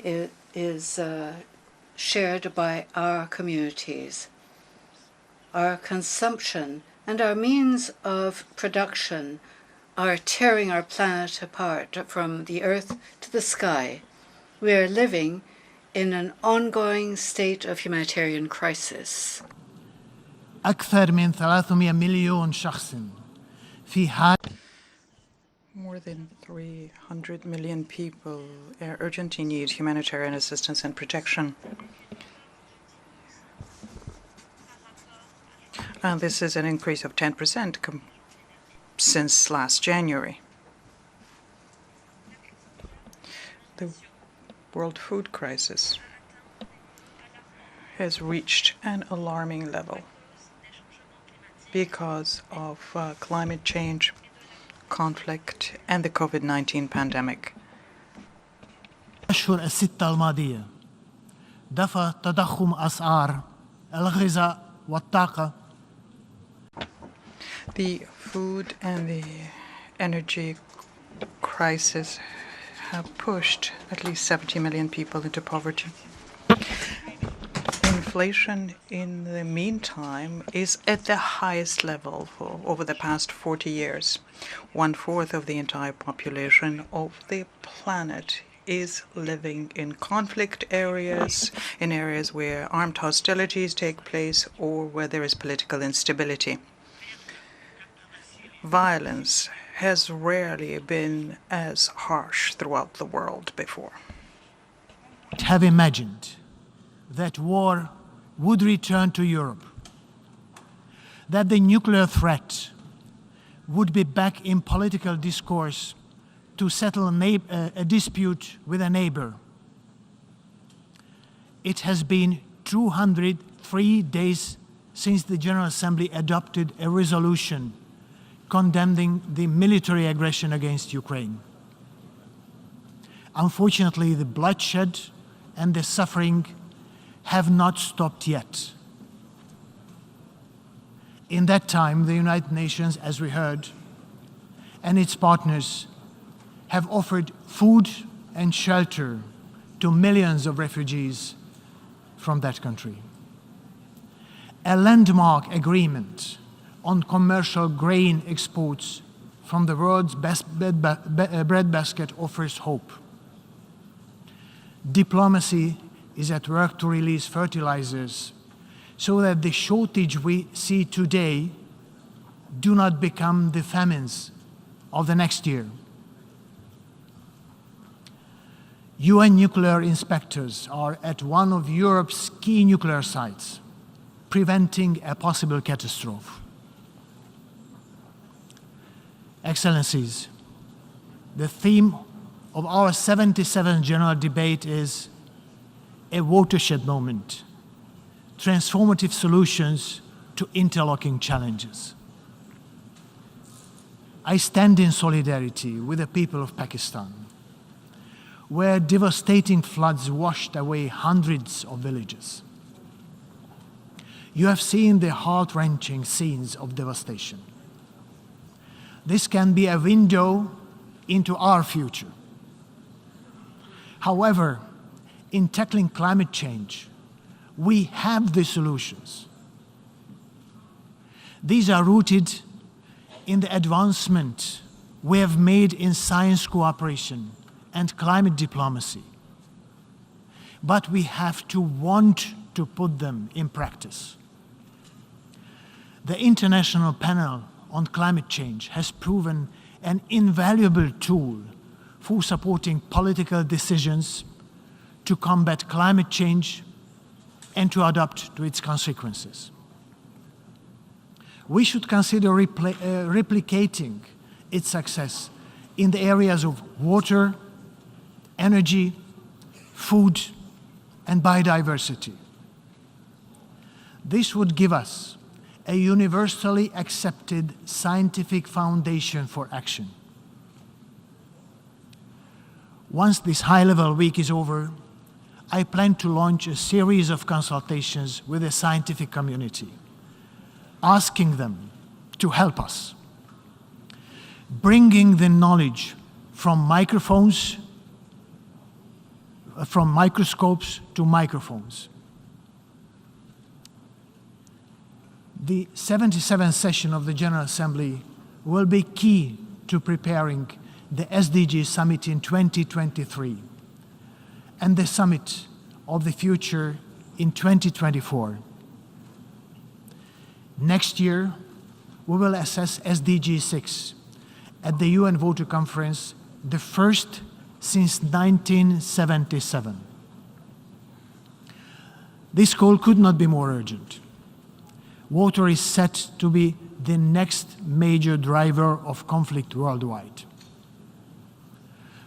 is shared by our communities. Our consumption and our means of production are tearing our planet apart from the earth to the sky. We are living in an ongoing state of humanitarian crisis. أكثر من 300 مليون شخص في حال. More than 300 million people urgently need humanitarian assistance and protection. And this is an increase of 10% since last January. The world food crisis has reached an alarming level because of climate change, conflict, and the COVID-19 pandemic. الأشهر الستة الماضية دفع تضخم أسعار الغذاء والطاقة. The food and the energy crisis have pushed at least 70 million people into poverty. Inflation, in the meantime, is at the highest level for over the past 40 years. 1/4 of the entire population of the planet is living in conflict areas, in areas where armed hostilities take place or where there is political instability. Violence has rarely been as harsh throughout the world before. Have imagined that war would return to Europe, that the nuclear threat would be back in political discourse to settle a dispute with a neighbor. It has been 203 days since the General Assembly adopted a resolution condemning the military aggression against Ukraine. Unfortunately, the bloodshed and the suffering have not stopped yet. In that time, the United Nations, as we heard, and its partners have offered food and shelter to millions of refugees from that country. A landmark agreement on commercial grain exports from the world's best breadbasket offers hope. Diplomacy is at work to release fertilizers so that the shortage we see today do not become the famines of the next year. UN nuclear inspectors are at one of Europe's key nuclear sites, preventing a possible catastrophe. Excellencies, the theme of our 77th General Debate is a watershed moment, transformative solutions to interlocking challenges. I stand in solidarity with the people of Pakistan, where devastating floods washed away hundreds of villages. You have seen the heart-wrenching scenes of devastation. This can be a window into our future. However, in tackling climate change, we have the solutions. These are rooted in the advancement we have made in science cooperation and climate diplomacy. But we have to want to put them in practice. The International Panel on Climate Change has proven an invaluable tool for supporting political decisions to combat climate change and to adapt to its consequences. We should consider replicating its success in the areas of water, energy, food, and biodiversity. This would give us a universally accepted scientific foundation for action. Once this high-level week is over, I plan to launch a series of consultations with the scientific community, asking them to help us, bringing the knowledge from microphones from microscopes to microphones. The 77th session of the General Assembly will be key to preparing the SDG Summit in 2023 and the Summit of the Future in 2024. Next year, we will assess SDG 6 at the UN Water Conference, the first since 1977. This call could not be more urgent. Water is set to be the next major driver of conflict worldwide.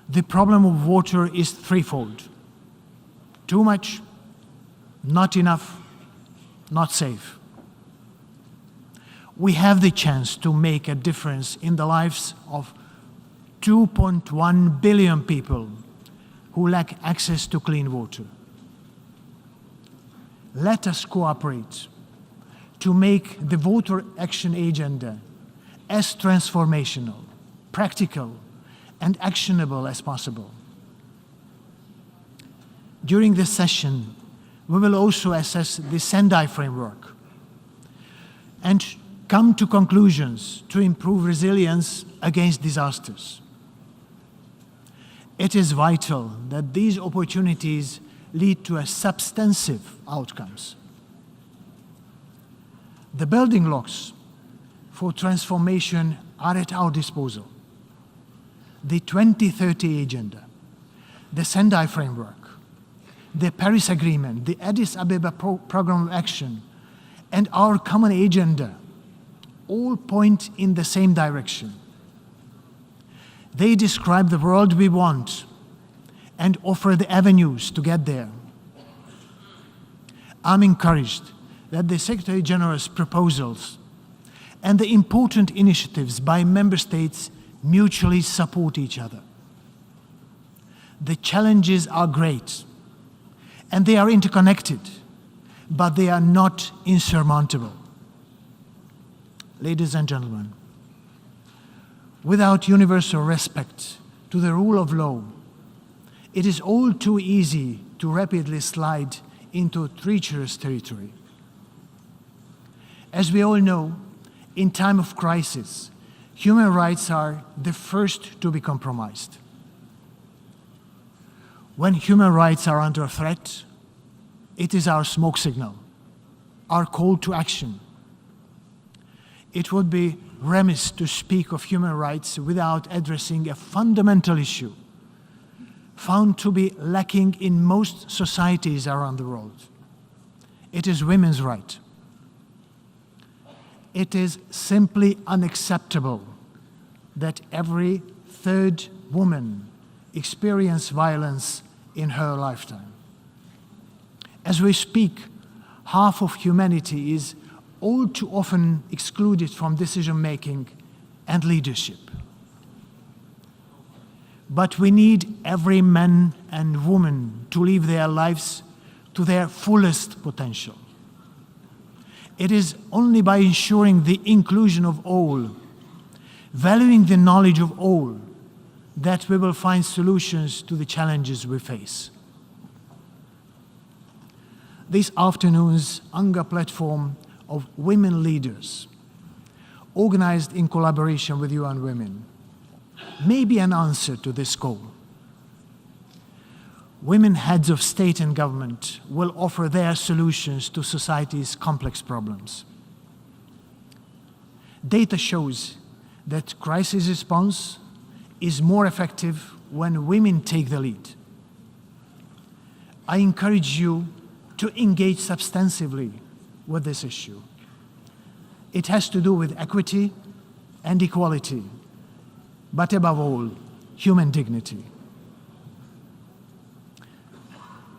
The problem of water is threefold: too much, not enough, not safe. We have the chance to make a difference in the lives of 2.1 billion people who lack access to clean water. Let us cooperate to make the Water Action Agenda as transformational, practical, and actionable as possible. During this session, we will also assess the Sendai framework and come to conclusions to improve resilience against disasters. It is vital that these opportunities lead to substantive outcomes. The building blocks for transformation are at our disposal. The 2030 Agenda, the Sendai Framework, the Paris Agreement, the Addis Ababa Programme of Action, and our common agenda all point in the same direction. They describe the world we want and offer the avenues to get there. I'm encouraged that the Secretary-General's proposals and the important initiatives by member states mutually support each other. The challenges are great and they are interconnected, but they are not insurmountable. Ladies and gentlemen, without universal respect to the rule of law, it is all too easy to rapidly slide into treacherous territory. As we all know, in time of crisis, human rights are the first to be compromised. When human rights are under threat, it is our smoke signal, our call to action. It would be remiss to speak of human rights without addressing a fundamental issue found to be lacking in most societies around the world. It is women's right. It is simply unacceptable that every third woman experiences violence in her lifetime. As we speak, half of humanity is all too often excluded from decision-making and leadership. But we need every man and woman to live their lives to their fullest potential. It is only by ensuring the inclusion of all, valuing the knowledge of all, that we will find solutions to the challenges we face. This afternoon's UNGA platform of women leaders, organized in collaboration with UN Women, may be an answer to this call. Women heads of state and government will offer their solutions to society's complex problems. Data shows that crisis response is more effective when women take the lead. I encourage you to engage substantively with this issue. It has to do with equity and equality, but above all, human dignity.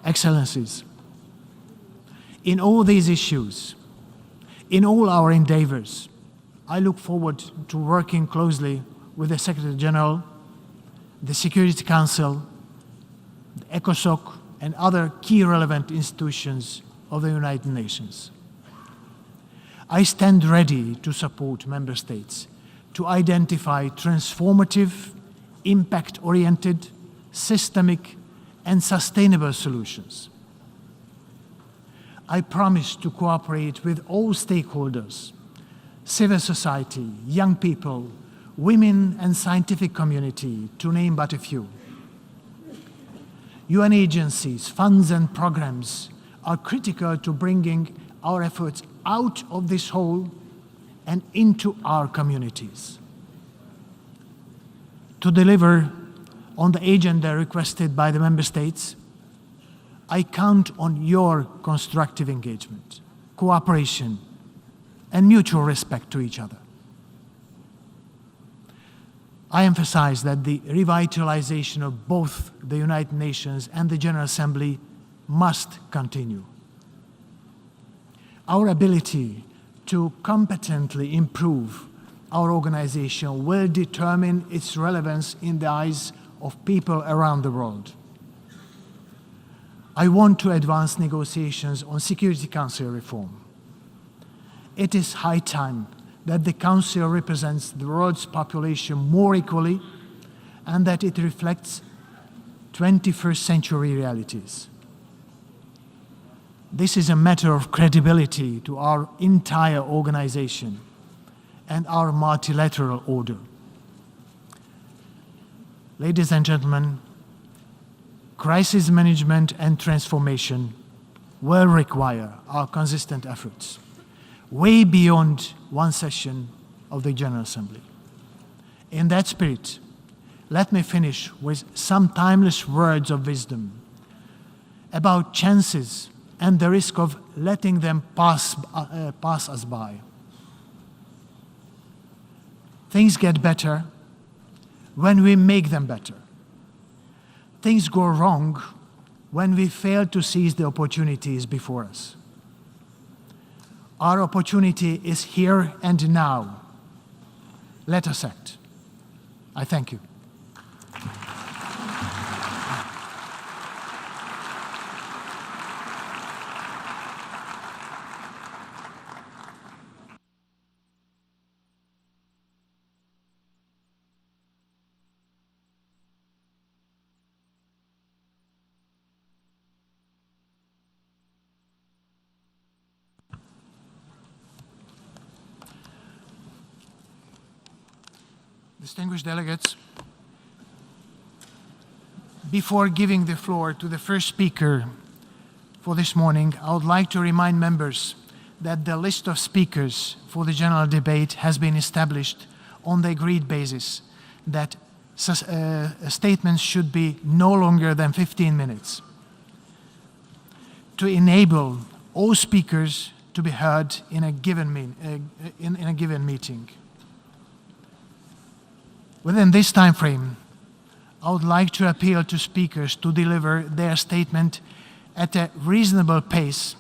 Excellencies, in all these issues, in all our endeavors, I look forward to working closely with the Secretary-General, the Security Council, the ECOSOC, and other key relevant institutions of the United Nations. I stand ready to support member states to identify transformative, impact-oriented, systemic, and sustainable solutions. I promise to cooperate with all stakeholders, civil society, young people, women and scientific community, to name but a few. UN agencies, funds and programs are critical to bringing our efforts out of this hole and into our communities. To deliver on the agenda requested by the member states, I count on your constructive engagement, cooperation, and mutual respect to each other. I emphasize that the revitalization of both the United Nations and the General Assembly must continue. Our ability to competently improve our organization will determine its relevance in the eyes of people around the world. I want to advance negotiations on Security Council reform. It is high time that the Council represents the world's population more equally and that it reflects 21st century realities. This is a matter of credibility to our entire organization and our multilateral order. Ladies and gentlemen, crisis management and transformation will require our consistent efforts, way beyond one session of the General Assembly. In that spirit, let me finish with some timeless words of wisdom about chances and the risk of letting them pass us by. Things get better when we make them better. Things go wrong when we fail to seize the opportunities before us. Our opportunity is here and now. Let us act. I thank you. Distinguished delegates, before giving the floor to the first speaker for this morning, I would like to remind members that the list of speakers for the general debate has been established on the agreed basis that statements should be no longer than 15 minutes to enable all speakers to be heard in a given meeting. Within this time frame, I would like to appeal to speakers to deliver their statement at a reasonable pace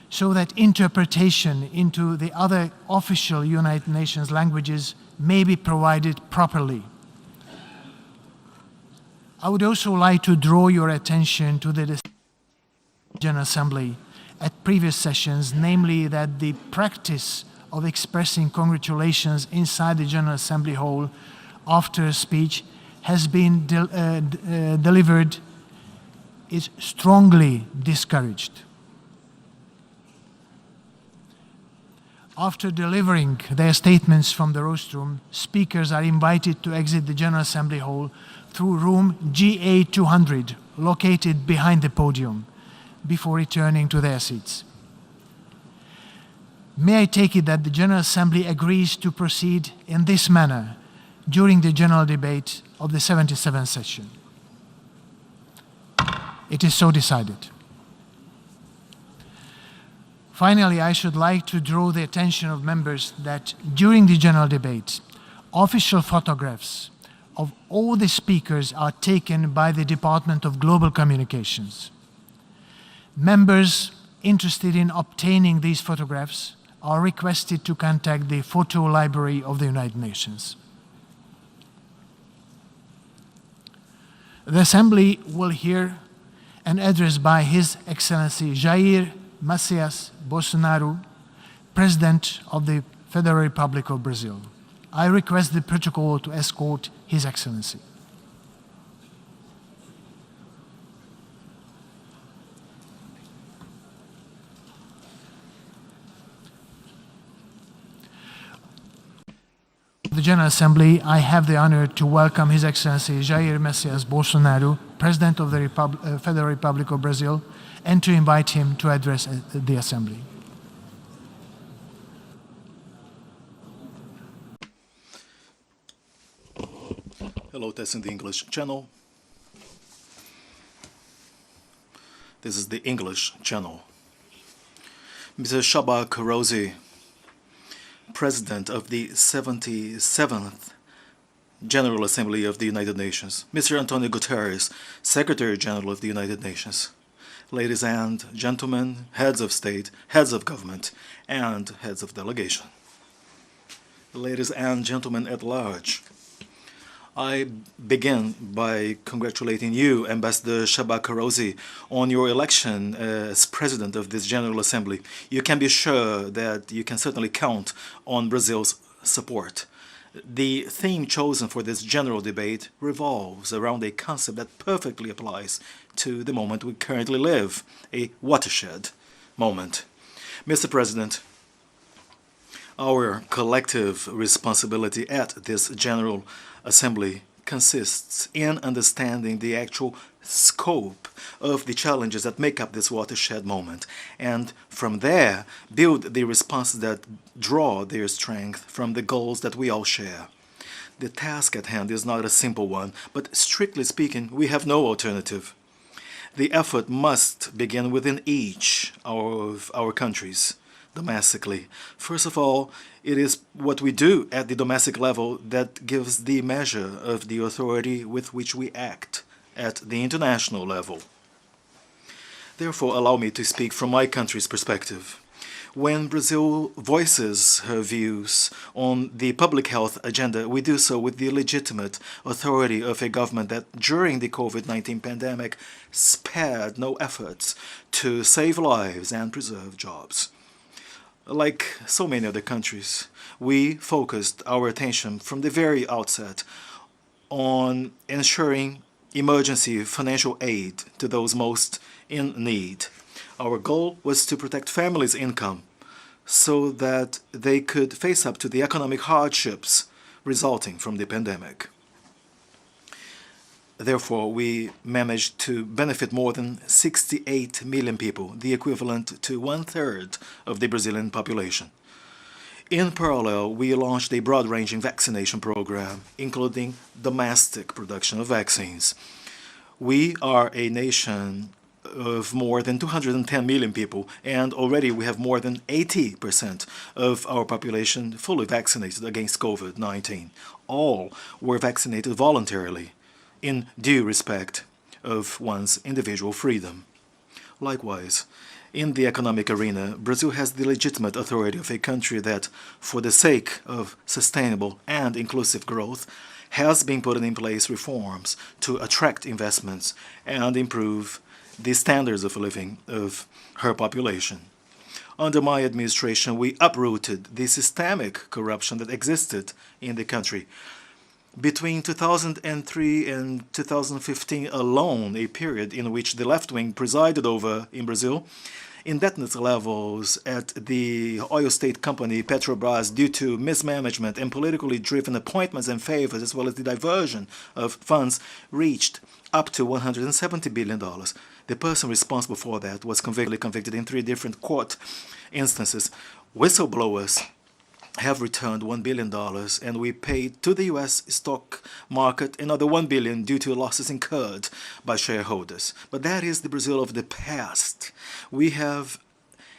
so that interpretation into the other official United Nations languages may be provided properly. I would also like to draw your attention to the General Assembly at previous sessions, namely that the practice of expressing congratulations inside the General Assembly hall after a speech has been delivered is strongly discouraged. After delivering their statements from the rostrum, speakers are invited to exit the General Assembly hall through room GA200, located behind the podium, before returning to their seats. May I take it that the General Assembly agrees to proceed in this manner during the general debate of the 77th session? It is so decided. Finally, I should like to draw the attention of members that during the general debate, official photographs of all the speakers are taken by the Department of Global Communications. Members interested in obtaining these photographs are requested to contact the Photo Library of the United Nations. The Assembly will hear an address by His Excellency Jair Messias Bolsonaro, President of the Federal Republic of Brazil. I request the protocol to escort His Excellency. the General Assembly, I have the honor to welcome His Excellency Jair Messias Bolsonaro, President of the Federal Republic of Brazil, and to invite him to address the Assembly. Hello, testing the English channel. This is the English channel. Mr. Shaba Karosi, President of the 77th General Assembly of the United Nations. Mr. Antonio Guterres, Secretary-General of the United Nations. Ladies and gentlemen, heads of state, heads of government, and heads of delegation. Ladies and gentlemen at large, I begin by congratulating you, Ambassador Shaba Karosi, on your election as President of this General Assembly. You can be sure that you can certainly count on Brazil's support. The theme chosen for this general debate revolves around a concept that perfectly applies to the moment we currently live, a watershed moment. Mr. President, our collective responsibility at this General Assembly consists in understanding the actual scope of the challenges that make up this watershed moment, and from there build the responses that draw their strength from the goals that we all share. The task at hand is not a simple one, but strictly speaking, we have no alternative. The effort must begin within each of our countries, domestically. First of all, it is what we do at the domestic level that gives the measure of the authority with which we act at the international level. Therefore, allow me to speak from my country's perspective. When Brazil voices her views on the public health agenda, we do so with the legitimate authority of a government that during the COVID-19 pandemic spared no efforts to save lives and preserve jobs. Like so many other countries, we focused our attention from the very outset on ensuring emergency financial aid to those most in need. Our goal was to protect families' income so that they could face up to the economic hardships resulting from the pandemic. Therefore, we managed to benefit more than 68 million people, the equivalent to 1/3 of the Brazilian population. In parallel, we launched a broad-ranging vaccination program, including domestic production of vaccines. We are a nation of more than 210 million people, and already we have more than 80% of our population fully vaccinated against COVID-19. All were vaccinated voluntarily, in due respect of one's individual freedom. Likewise, in the economic arena, Brazil has the legitimate authority of a country that, for the sake of sustainable and inclusive growth, has been putting in place reforms to attract investments and improve the standards of living of her population. Under my administration, we uprooted the systemic corruption that existed in the country. Between 2003 and 2015 alone, a period in which the left wing presided over in Brazil, indebtedness levels at the oil state company Petrobras due to mismanagement and politically driven appointments and favors, as well as the diversion of funds, reached up to $170 billion. The person responsible for that was convicted in 3 different court instances. Whistleblowers have returned $1 billion, and we paid to the U.S. stock market another $1 billion due to losses incurred by shareholders. But that is the Brazil of the past. We have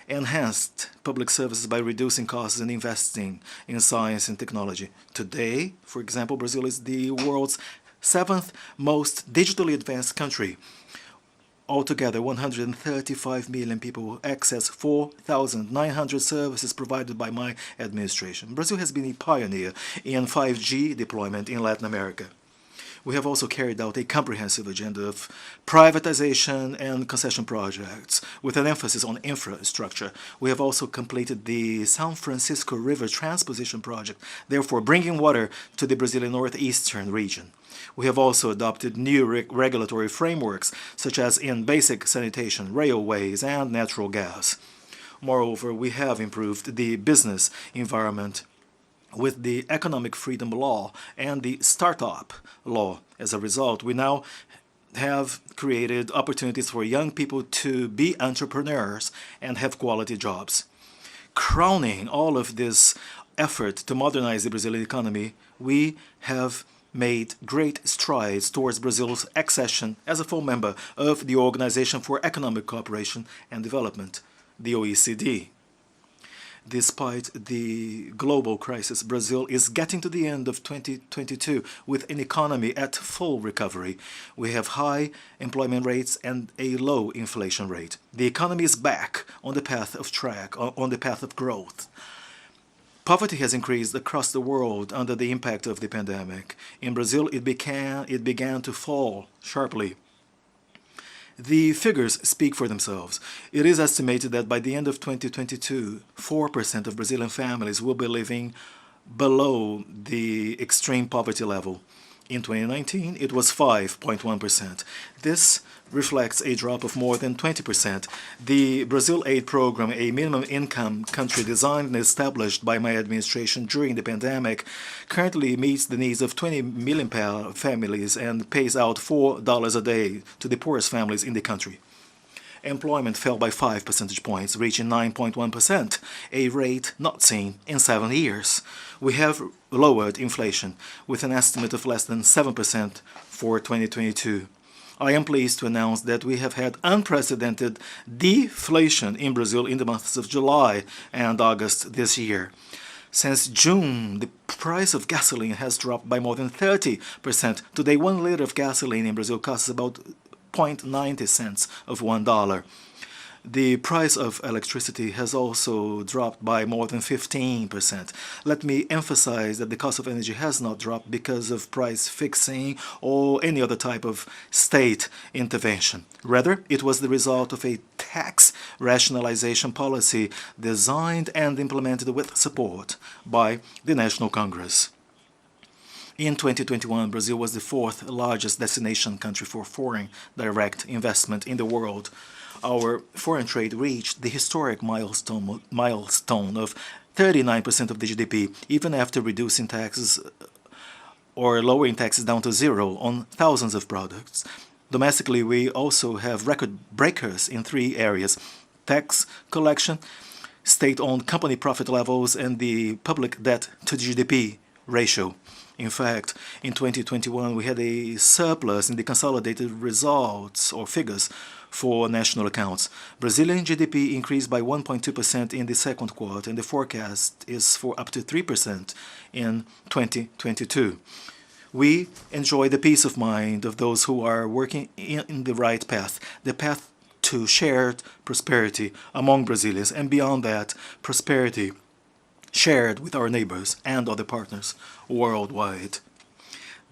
enhanced public services by reducing costs and investing in science and technology. Today, for example, Brazil is the world's 7th most digitally advanced country. Altogether, 135 million people access 4,900 services provided by my administration. Brazil has been a pioneer in 5G deployment in Latin America. We have also carried out a comprehensive agenda of privatization and concession projects with an emphasis on infrastructure. We have also completed the São Francisco River Transposition Project, therefore bringing water to the Brazilian northeastern region. We have also adopted new regulatory frameworks, such as in basic sanitation, railways, and natural gas. Moreover, we have improved the business environment with the Economic Freedom Law and the Startup Law. As a result, we now have created opportunities for young people to be entrepreneurs and have quality jobs. Crowning all of this effort to modernize the Brazilian economy, we have made great strides towards Brazil's accession as a full member of the Organization for Economic Cooperation and Development, the OECD. Despite the global crisis, Brazil is getting to the end of 2022 with an economy at full recovery. We have high employment rates and a low inflation rate. The economy is back on the path of growth. Poverty has increased across the world under the impact of the pandemic. In Brazil, it began to fall sharply. The figures speak for themselves. It is estimated that by the end of 2022, 4% of Brazilian families will be living below the extreme poverty level. In 2019, it was 5.1%. This reflects a drop of more than 20%. The Brazil Aid Program, a minimum income country designed and established by my administration during the pandemic, currently meets the needs of 20 million families and pays out $4 a day to the poorest families in the country. Employment fell by 5 percentage points, reaching 9.1%, a rate not seen in 7 years. We have lowered inflation with an estimate of less than 7% for 2022. I am pleased to announce that we have had unprecedented deflation in Brazil in the months of July and August this year. Since June, the price of gasoline has dropped by more than 30%. Today, 1 liter of gasoline in Brazil costs about 0.90 cents of $1. The price of electricity has also dropped by more than 15%. Let me emphasize that the cost of energy has not dropped because of price fixing or any other type of state intervention. Rather, it was the result of a tax rationalization policy designed and implemented with support by the National Congress. In 2021, Brazil was the 4th largest destination country for foreign direct investment in the world. Our foreign trade reached the historic milestone of 39% of the GDP, even after reducing taxes or lowering taxes down to zero on thousands of products. Domestically, we also have record breakers in 3 areas: tax collection, state-owned company profit levels, and the public debt to GDP ratio. In fact, in 2021, we had a surplus in the consolidated results or figures for national accounts. Brazilian GDP increased by 1.2% in the second quarter, and the forecast is for up to 3% in 2022. We enjoy the peace of mind of those who are working in the right path, the path to shared prosperity among Brazilians, and beyond that, prosperity shared with our neighbors and other partners worldwide.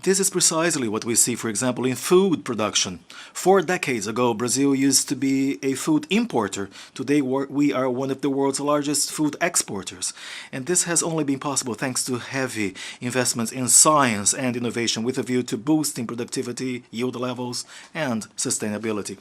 This is precisely what we see, for example, in food production. 4 decades ago, Brazil used to be a food importer. Today, we are one of the world's largest food exporters. And this has only been possible thanks to heavy investments in science and innovation with a view to boosting productivity, yield levels, and sustainability.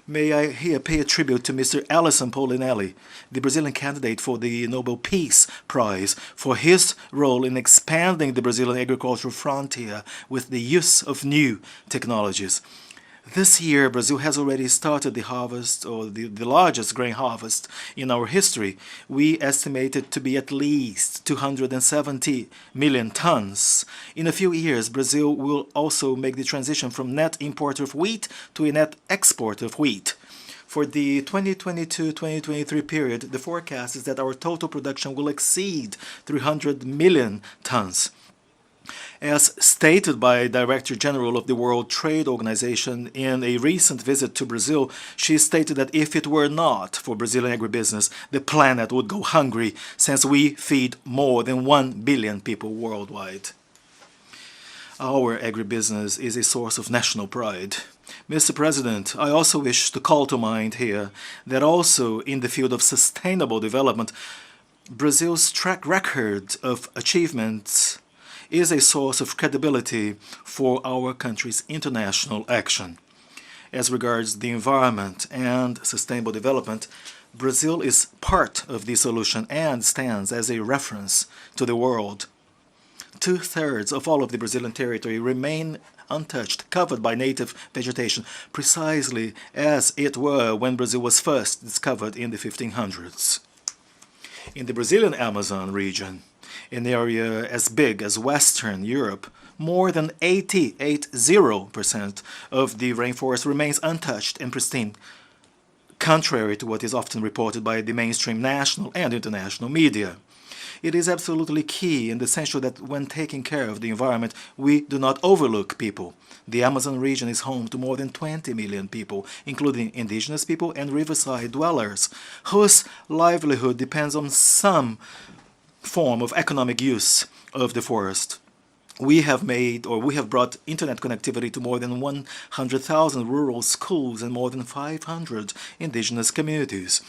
May I here pay a tribute to Mr. Alisson Polinelli, the Brazilian candidate for the Nobel Peace Prize, for his role in expanding the Brazilian agricultural frontier with the use of new technologies. This year, Brazil has already started the harvest, or the largest grain harvest in our history. We estimate it to be at least 270 million tons. In a few years, Brazil will also make the transition from net importer of wheat to a net exporter of wheat. For the 2022-2023 period, the forecast is that our total production will exceed 300 million tons. As stated by Director General of the World Trade Organization in a recent visit to Brazil, she stated that if it were not for Brazilian agribusiness, the planet would go hungry, since we feed more than 1 billion people worldwide. Our agribusiness is a source of national pride. Mr. President, I also wish to call to mind here that also in the field of sustainable development, Brazil's track record of achievements is a source of credibility for our country's international action. As regards the environment and sustainable development, Brazil is part of the solution and stands as a reference to the world. 2/3 of all of the Brazilian territory remain untouched, covered by native vegetation, precisely as it were when Brazil was first discovered in the 1500s. In the Brazilian Amazon region, an area as big as Western Europe, more than 80% of the rainforest remains untouched and pristine, contrary to what is often reported by the mainstream national and international media. It is absolutely key and essential that when taking care of the environment, we do not overlook people. The Amazon region is home to more than 20 million people, including indigenous people and riverside dwellers, whose livelihood depends on some form of economic use of the forest. We have brought internet connectivity to more than 100,000 rural schools and more than 500 indigenous communities.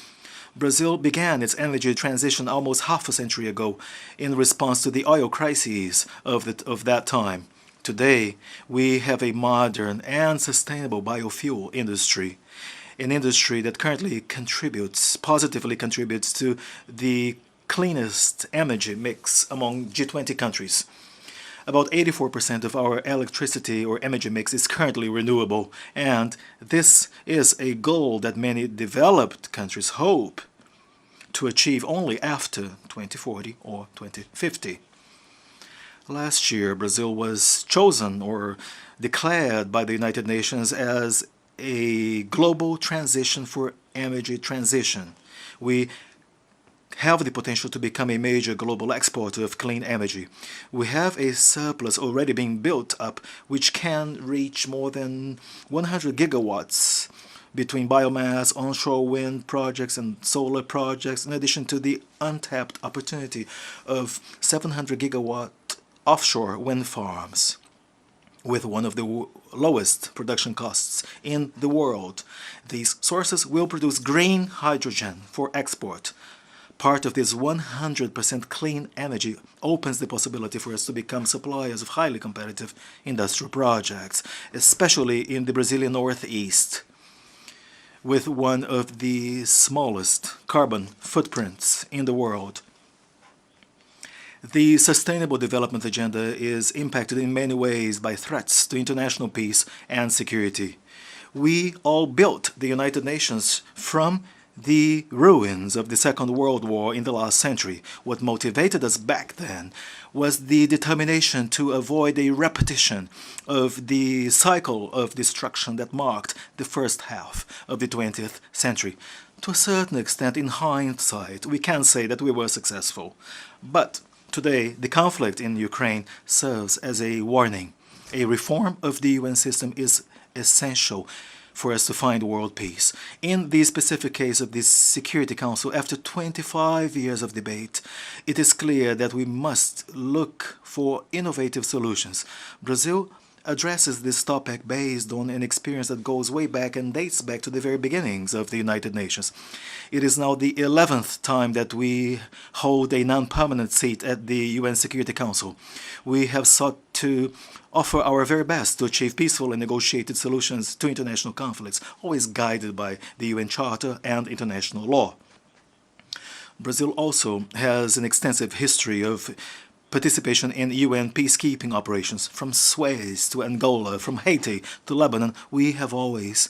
Brazil began its energy transition almost half a century ago in response to the oil crises of that time. Today, we have a modern and sustainable biofuel industry, an industry that currently positively contributes to the cleanest energy mix among G20 countries. About 84% of our electricity or energy mix is currently renewable, and this is a goal that many developed countries hope to achieve only after 2040 or 2050. Last year, Brazil was chosen or declared by the United Nations as a global transition for energy transition. We have the potential to become a major global exporter of clean energy. We have a surplus already being built up which can reach more than 100 gigawatts between biomass, onshore wind projects and solar projects, in addition to the untapped opportunity of 700 gigawatt offshore wind farms with one of the lowest production costs in the world. These sources will produce green hydrogen for export. Part of this 100% clean energy opens the possibility for us to become suppliers of highly competitive industrial projects, especially in the Brazilian Northeast, with one of the smallest carbon footprints in the world. The Sustainable Development Agenda is impacted in many ways by threats to international peace and security. We all built the United Nations from the ruins of the Second World War in the last century. What motivated us back then was the determination to avoid a repetition of the cycle of destruction that marked the first half of the 20th century. To a certain extent, in hindsight, we can say that we were successful. But today, the conflict in Ukraine serves as a warning. A reform of the UN system is essential for us to find world peace. In the specific case of the Security Council, after 25 years of debate, it is clear that we must look for innovative solutions. Brazil addresses this topic based on an experience that goes way back and dates back to the very beginnings of the United Nations. It is now the 11th time that we hold a non-permanent seat at the UN Security Council. We have sought to offer our very best to achieve peaceful and negotiated solutions to international conflicts, always guided by the UN Charter and international law. Brazil also has an extensive history of participation in UN peacekeeping operations. From Suez to Angola, from Haiti to Lebanon, we have always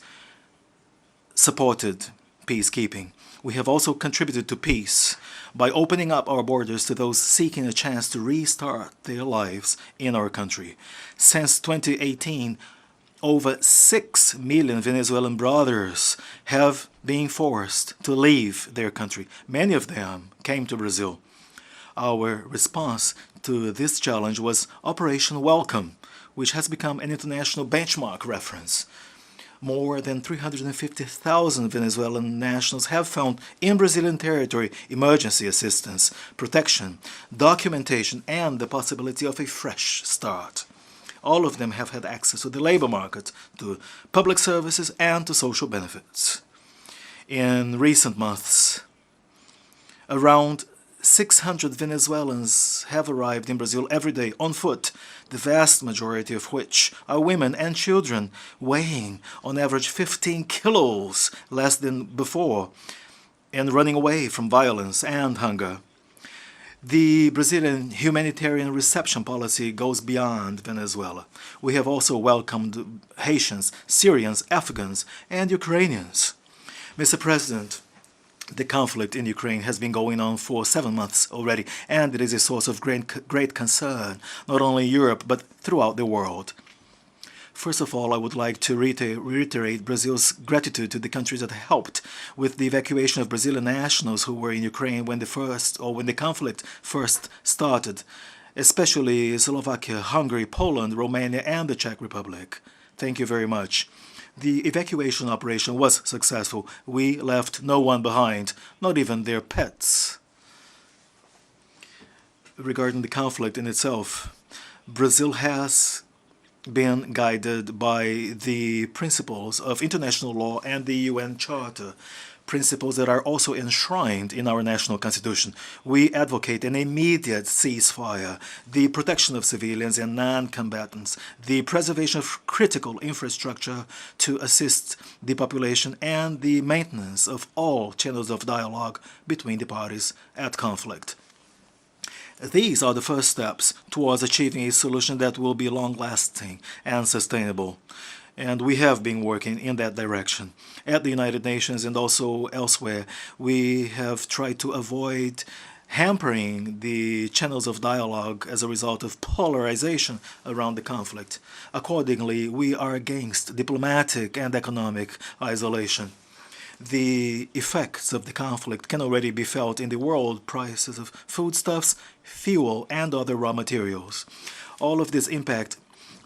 supported peacekeeping. We have also contributed to peace by opening up our borders to those seeking a chance to restart their lives in our country. Since 2018, over 6 million Venezuelan brothers have been forced to leave their country. Many of them came to Brazil. Our response to this challenge was Operation Welcome, which has become an international benchmark reference. More than 350,000 Venezuelan nationals have found in Brazilian territory emergency assistance, protection, documentation, and the possibility of a fresh start. All of them have had access to the labor market, to public services, and to social benefits. In recent months, around 600 Venezuelans have arrived in Brazil every day on foot, the vast majority of which are women and children, weighing on average 15 kilos less than before and running away from violence and hunger. The Brazilian humanitarian reception policy goes beyond Venezuela. We have also welcomed Haitians, Syrians, Afghans, and Ukrainians. Mr. President, the conflict in Ukraine has been going on for 7 months already, and it is a source of great concern, not only in Europe, but throughout the world. First of all, I would like to reiterate Brazil's gratitude to the countries that helped with the evacuation of Brazilian nationals who were in Ukraine when the conflict first started, especially Slovakia, Hungary, Poland, Romania, and the Czech Republic. Thank you very much. The evacuation operation was successful. We left no one behind, not even their pets. Regarding the conflict in itself, Brazil has been guided by the principles of international law and the UN Charter, principles that are also enshrined in our national constitution. We advocate an immediate ceasefire, the protection of civilians and non-combatants, the preservation of critical infrastructure to assist the population, and the maintenance of all channels of dialogue between the parties at conflict. These are the first steps towards achieving a solution that will be long-lasting and sustainable. And we have been working in that direction. At the United Nations and also elsewhere, we have tried to avoid hampering the channels of dialogue as a result of polarization around the conflict. Accordingly, we are against diplomatic and economic isolation. The effects of the conflict can already be felt in the world prices of foodstuffs, fuel, and other raw materials. All of this impact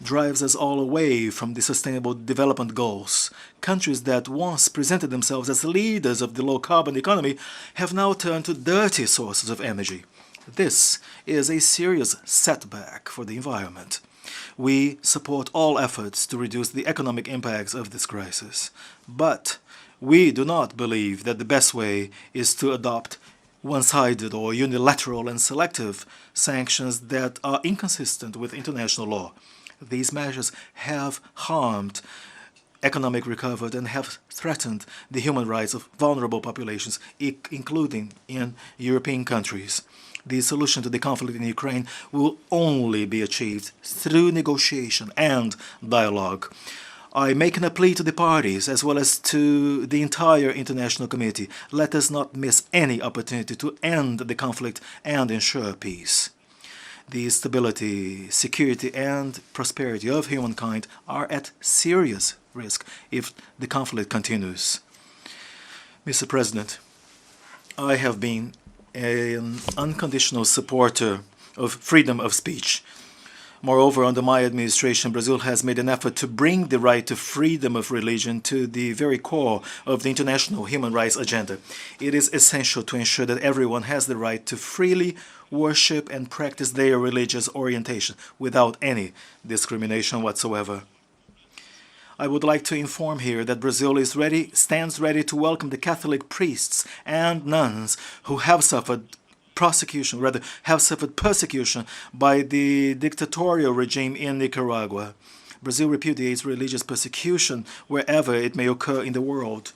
drives us all away from the sustainable development goals. Countries that once presented themselves as leaders of the low-carbon economy have now turned to dirty sources of energy. This is a serious setback for the environment. We support all efforts to reduce the economic impacts of this crisis. But we do not believe that the best way is to adopt one-sided or unilateral and selective sanctions that are inconsistent with international law. These measures have harmed economic recovery and have threatened the human rights of vulnerable populations, including in European countries. The solution to the conflict in Ukraine will only be achieved through negotiation and dialogue. I make a plea to the parties as well as to the entire international community. Let us not miss any opportunity to end the conflict and ensure peace. The stability, security, and prosperity of humankind are at serious risk if the conflict continues. Mr. President, I have been an unconditional supporter of freedom of speech. Moreover, under my administration, Brazil has made an effort to bring the right to freedom of religion to the very core of the international human rights agenda. It is essential to ensure that everyone has the right to freely worship and practice their religious orientation without any discrimination whatsoever. I would like to inform here that Brazil stands ready to welcome the Catholic priests and nuns who have suffered persecution by the dictatorial regime in Nicaragua. Brazil repudiates religious persecution wherever it may occur in the world.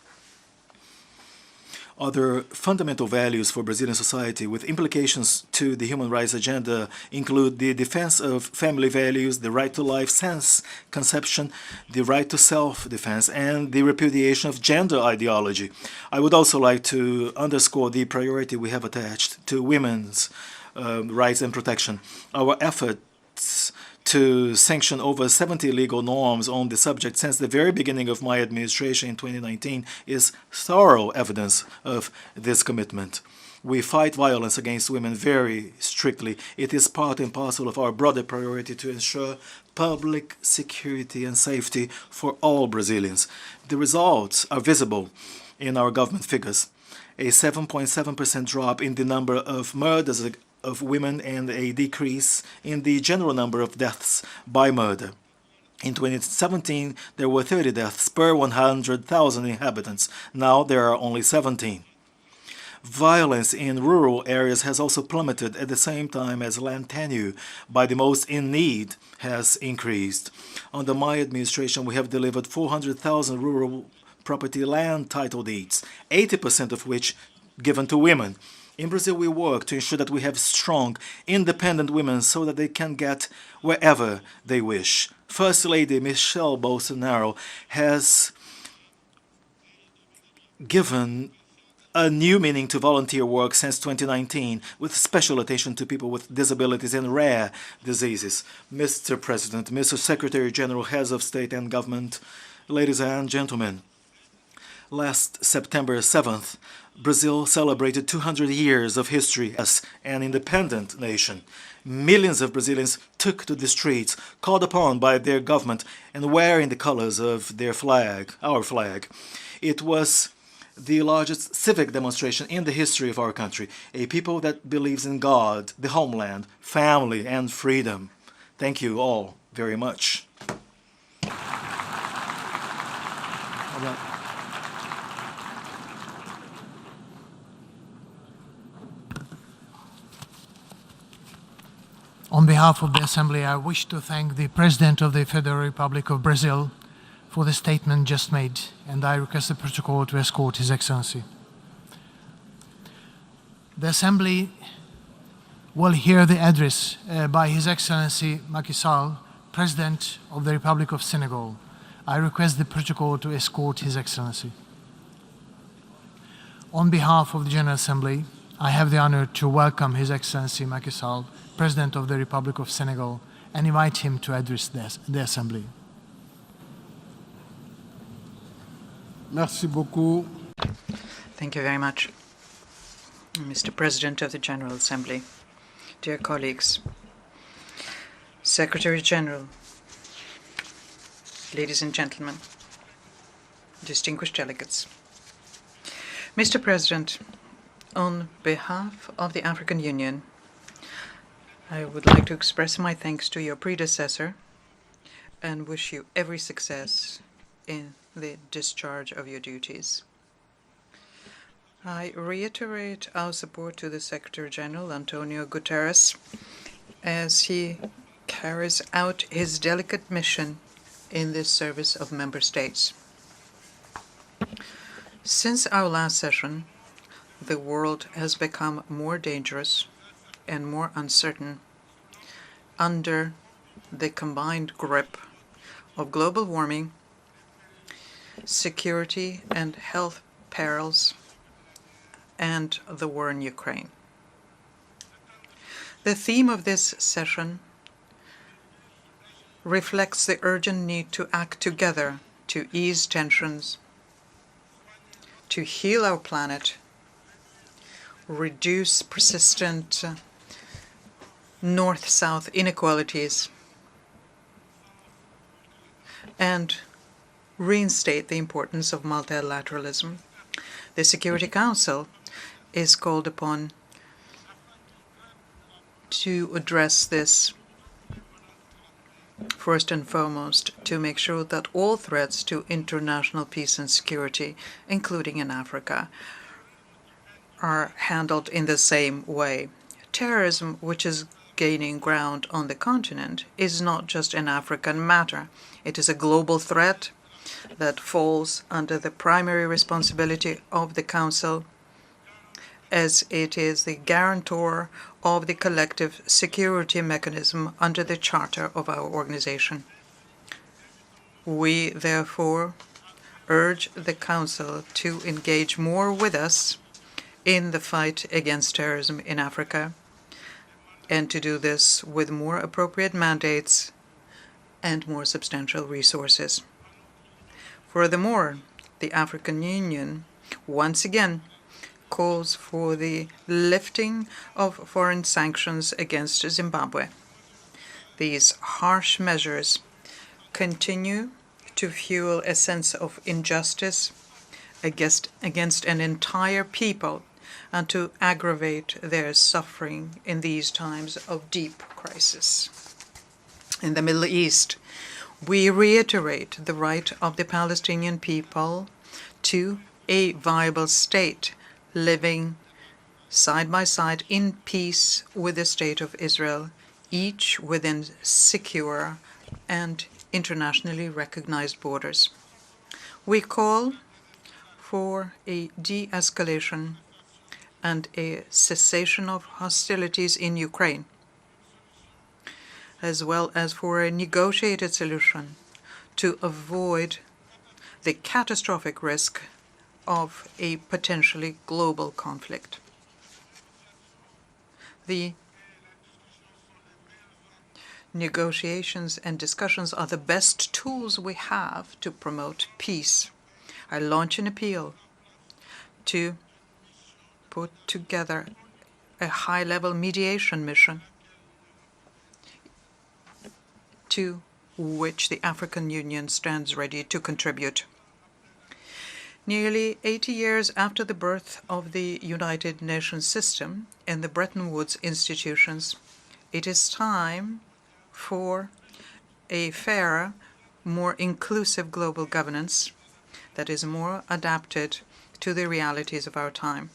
Other fundamental values for Brazilian society with implications to the human rights agenda include the defense of family values, the right to life since conception, the right to self-defense, and the repudiation of gender ideology. I would also like to underscore the priority we have attached to women's rights and protection. Our efforts to sanction over 70 legal norms on the subject since the very beginning of my administration in 2019 is thorough evidence of this commitment. We fight violence against women very strictly. It is part and parcel of our broader priority to ensure public security and safety for all Brazilians. The results are visible in our government figures. A 7.7% drop in the number of murders of women and a decrease in the general number of deaths by murder. In 2017, there were 30 deaths per 100,000 inhabitants. Now there are only 17. Violence in rural areas has also plummeted at the same time as land tenure by the most in need has increased. Under my administration, we have delivered 400,000 rural property land title deeds, 80% of which given to women. In Brazil, we work to ensure that we have strong, independent women so that they can get wherever they wish. First Lady Michelle Bolsonaro has given a new meaning to volunteer work since 2019, with special attention to people with disabilities and rare diseases. Mr. President, Mr. Secretary-General, Heads of State and Government, ladies and gentlemen, last September 7th, Brazil celebrated 200 years of history as an independent nation. Millions of Brazilians took to the streets, called upon by their government and wearing the colors of their flag, our flag. It was the largest civic demonstration in the history of our country, a people that believes in God, the homeland, family, and freedom. Thank you all very much. On behalf of the Assembly, I wish to thank the President of the Federal Republic of Brazil for the statement just made, and I request the protocol to escort His Excellency. The Assembly will hear the address by His Excellency Macky Sall, President of the Republic of Senegal. I request the protocol to escort His Excellency. On behalf of the General Assembly, I have the honor to welcome His Excellency Macky Sall, President of the Republic of Senegal, and invite him to address the Assembly. Merci beaucoup. Thank you very much, Mr. President of the General Assembly. Dear colleagues, Secretary-General, ladies and gentlemen, distinguished delegates. Mr. President, on behalf of the African Union, I would like to express my thanks to your predecessor and wish you every success in the discharge of your duties. I reiterate our support to the Secretary-General, Antonio Guterres, as he carries out his delicate mission in the service of member states. Since our last session, the world has become more dangerous and more uncertain under the combined grip of global warming, security and health perils, and the war in Ukraine. The theme of this session reflects the urgent need to act together to ease tensions, to heal our planet, reduce persistent north-south inequalities, and reinstate the importance of multilateralism. The Security Council is called upon to address this first and foremost, to make sure that all threats to international peace and security, including in Africa, are handled in the same way. Terrorism, which is gaining ground on the continent, is not just an African matter. It is a global threat that falls under the primary responsibility of the Council, as it is the guarantor of the collective security mechanism under the charter of our organization. We, therefore, urge the Council to engage more with us in the fight against terrorism in Africa, and to do this with more appropriate mandates and more substantial resources. Furthermore, the African Union once again calls for the lifting of foreign sanctions against Zimbabwe. These harsh measures continue to fuel a sense of injustice against an entire people and to aggravate their suffering in these times of deep crisis. In the Middle East, we reiterate the right of the Palestinian people to a viable state, living side by side in peace with the State of Israel, each within secure and internationally recognized borders. We call for a de-escalation and a cessation of hostilities in Ukraine, as well as for a negotiated solution to avoid the catastrophic risk of a potentially global conflict. The negotiations and discussions are the best tools we have to promote peace. I launch an appeal to put together a high-level mediation mission to which the African Union stands ready to contribute. Nearly 80 years after the birth of the United Nations system and the Bretton Woods institutions, it is time for a fairer, more inclusive global governance that is more adapted to the realities of our time.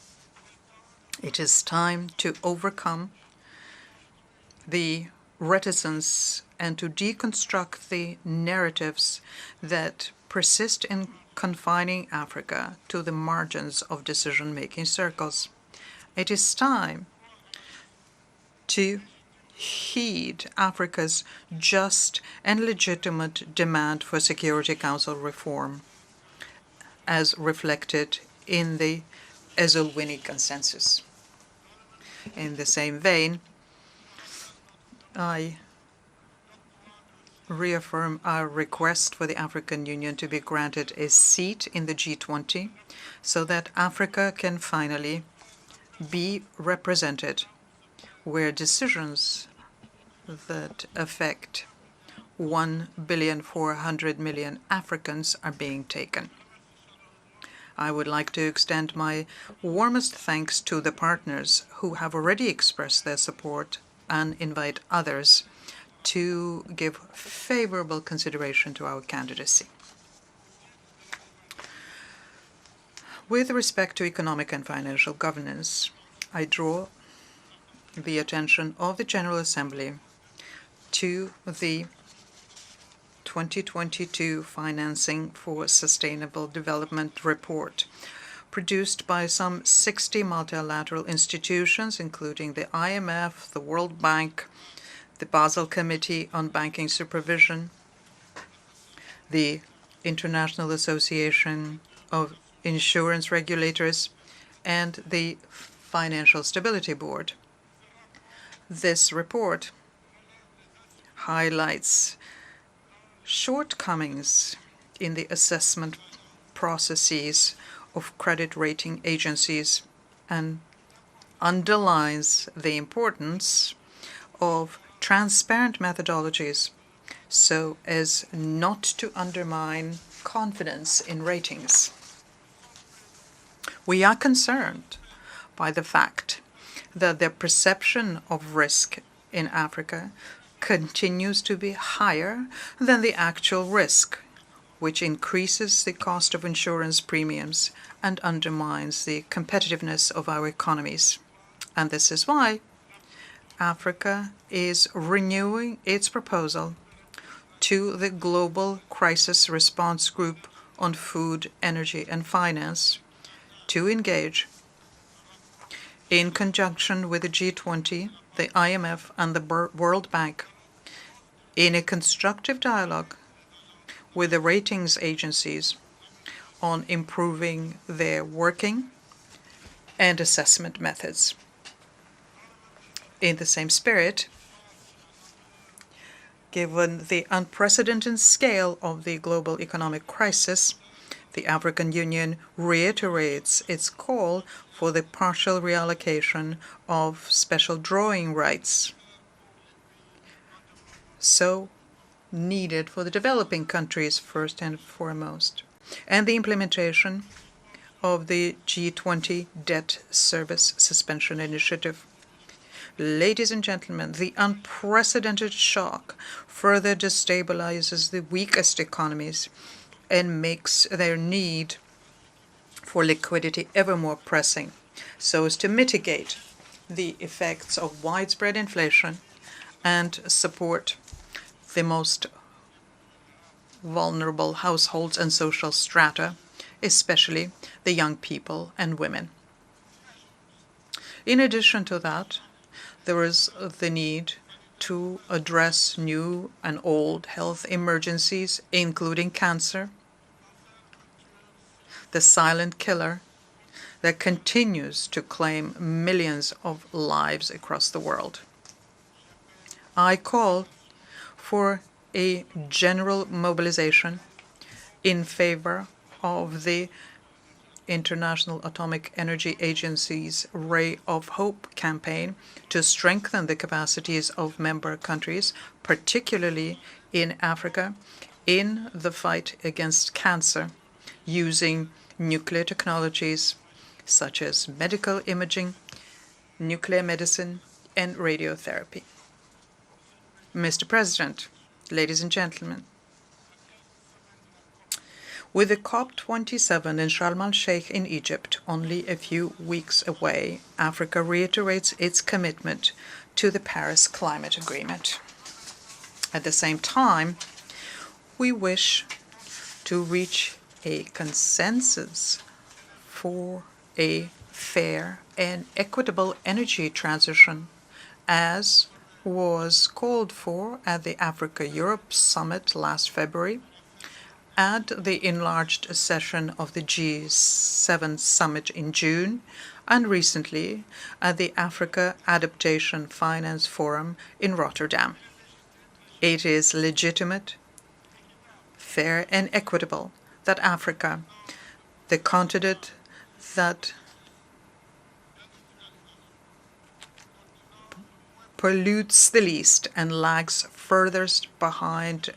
It is time to overcome the reticence and to deconstruct the narratives that persist in confining Africa to the margins of decision-making circles. It is time to heed Africa's just and legitimate demand for Security Council reform, as reflected in the Esselwini Consensus. In the same vein, I reaffirm our request for the African Union to be granted a seat in the G20 so that Africa can finally be represented where decisions that affect 1,400,000,000 Africans are being taken. I would like to extend my warmest thanks to the partners who have already expressed their support and invite others to give favorable consideration to our candidacy. With respect to economic and financial governance, I draw the attention of the General Assembly to the 2022 Financing for Sustainable Development report, produced by some 60 multilateral institutions, including the IMF, the World Bank, the Basel Committee on Banking Supervision, the International Association of Insurance Regulators, and the Financial Stability Board. This report highlights shortcomings in the assessment processes of credit rating agencies and underlines the importance of transparent methodologies so as not to undermine confidence in ratings. We are concerned by the fact that the perception of risk in Africa continues to be higher than the actual risk, which increases the cost of insurance premiums and undermines the competitiveness of our economies. And this is why Africa is renewing its proposal to the Global Crisis Response Group on Food, Energy and Finance to engage in conjunction with the G20, the IMF and the World Bank in a constructive dialogue with the ratings agencies on improving their working and assessment methods. In the same spirit, given the unprecedented scale of the global economic crisis, the African Union reiterates its call for the partial reallocation of special drawing rights, so needed for the developing countries first and foremost, and the implementation of the G20 Debt Service Suspension Initiative. Ladies and gentlemen, the unprecedented shock further destabilizes the weakest economies and makes their need for liquidity ever more pressing, so as to mitigate the effects of widespread inflation and support the most vulnerable households and social strata, especially the young people and women. In addition to that, there is the need to address new and old health emergencies, including cancer, the silent killer that continues to claim millions of lives across the world. I call for a general mobilization in favor of the International Atomic Energy Agency's Ray of Hope campaign to strengthen the capacities of member countries, particularly in Africa, in the fight against cancer, using nuclear technologies such as medical imaging, nuclear medicine, and radiotherapy. Mr. President, ladies and gentlemen, with the COP27 in Sharm el-Sheikh in Egypt only a few weeks away, Africa reiterates its commitment to the Paris Climate Agreement. At the same time, we wish to reach a consensus for a fair and equitable energy transition, as was called for at the Africa-Europe Summit last February, at the enlarged session of the G7 summit in June, and recently at the Africa Adaptation Finance Forum in Rotterdam. It is legitimate, fair, and equitable that Africa, the continent that pollutes the least and lags furthest behind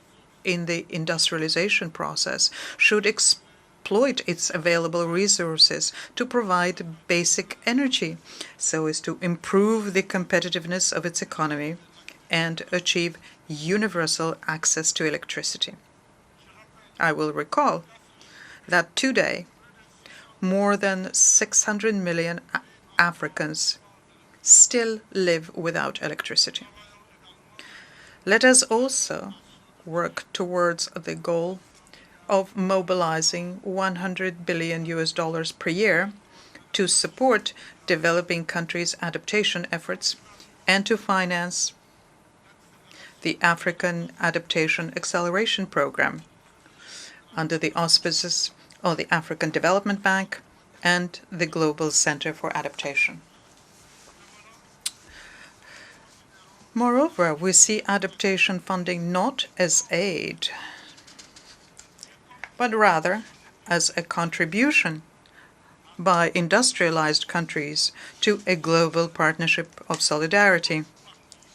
in the industrialization process, should exploit its available resources to provide basic energy so as to improve the competitiveness of its economy and achieve universal access to electricity. I will recall that today, more than 600 million Africans still live without electricity. Let us also work towards the goal of mobilizing $100 billion per year to support developing countries' adaptation efforts and to finance the African Adaptation Acceleration Program under the auspices of the African Development Bank and the Global Center for Adaptation. Moreover, we see adaptation funding not as aid, but rather as a contribution by industrialized countries to a global partnership of solidarity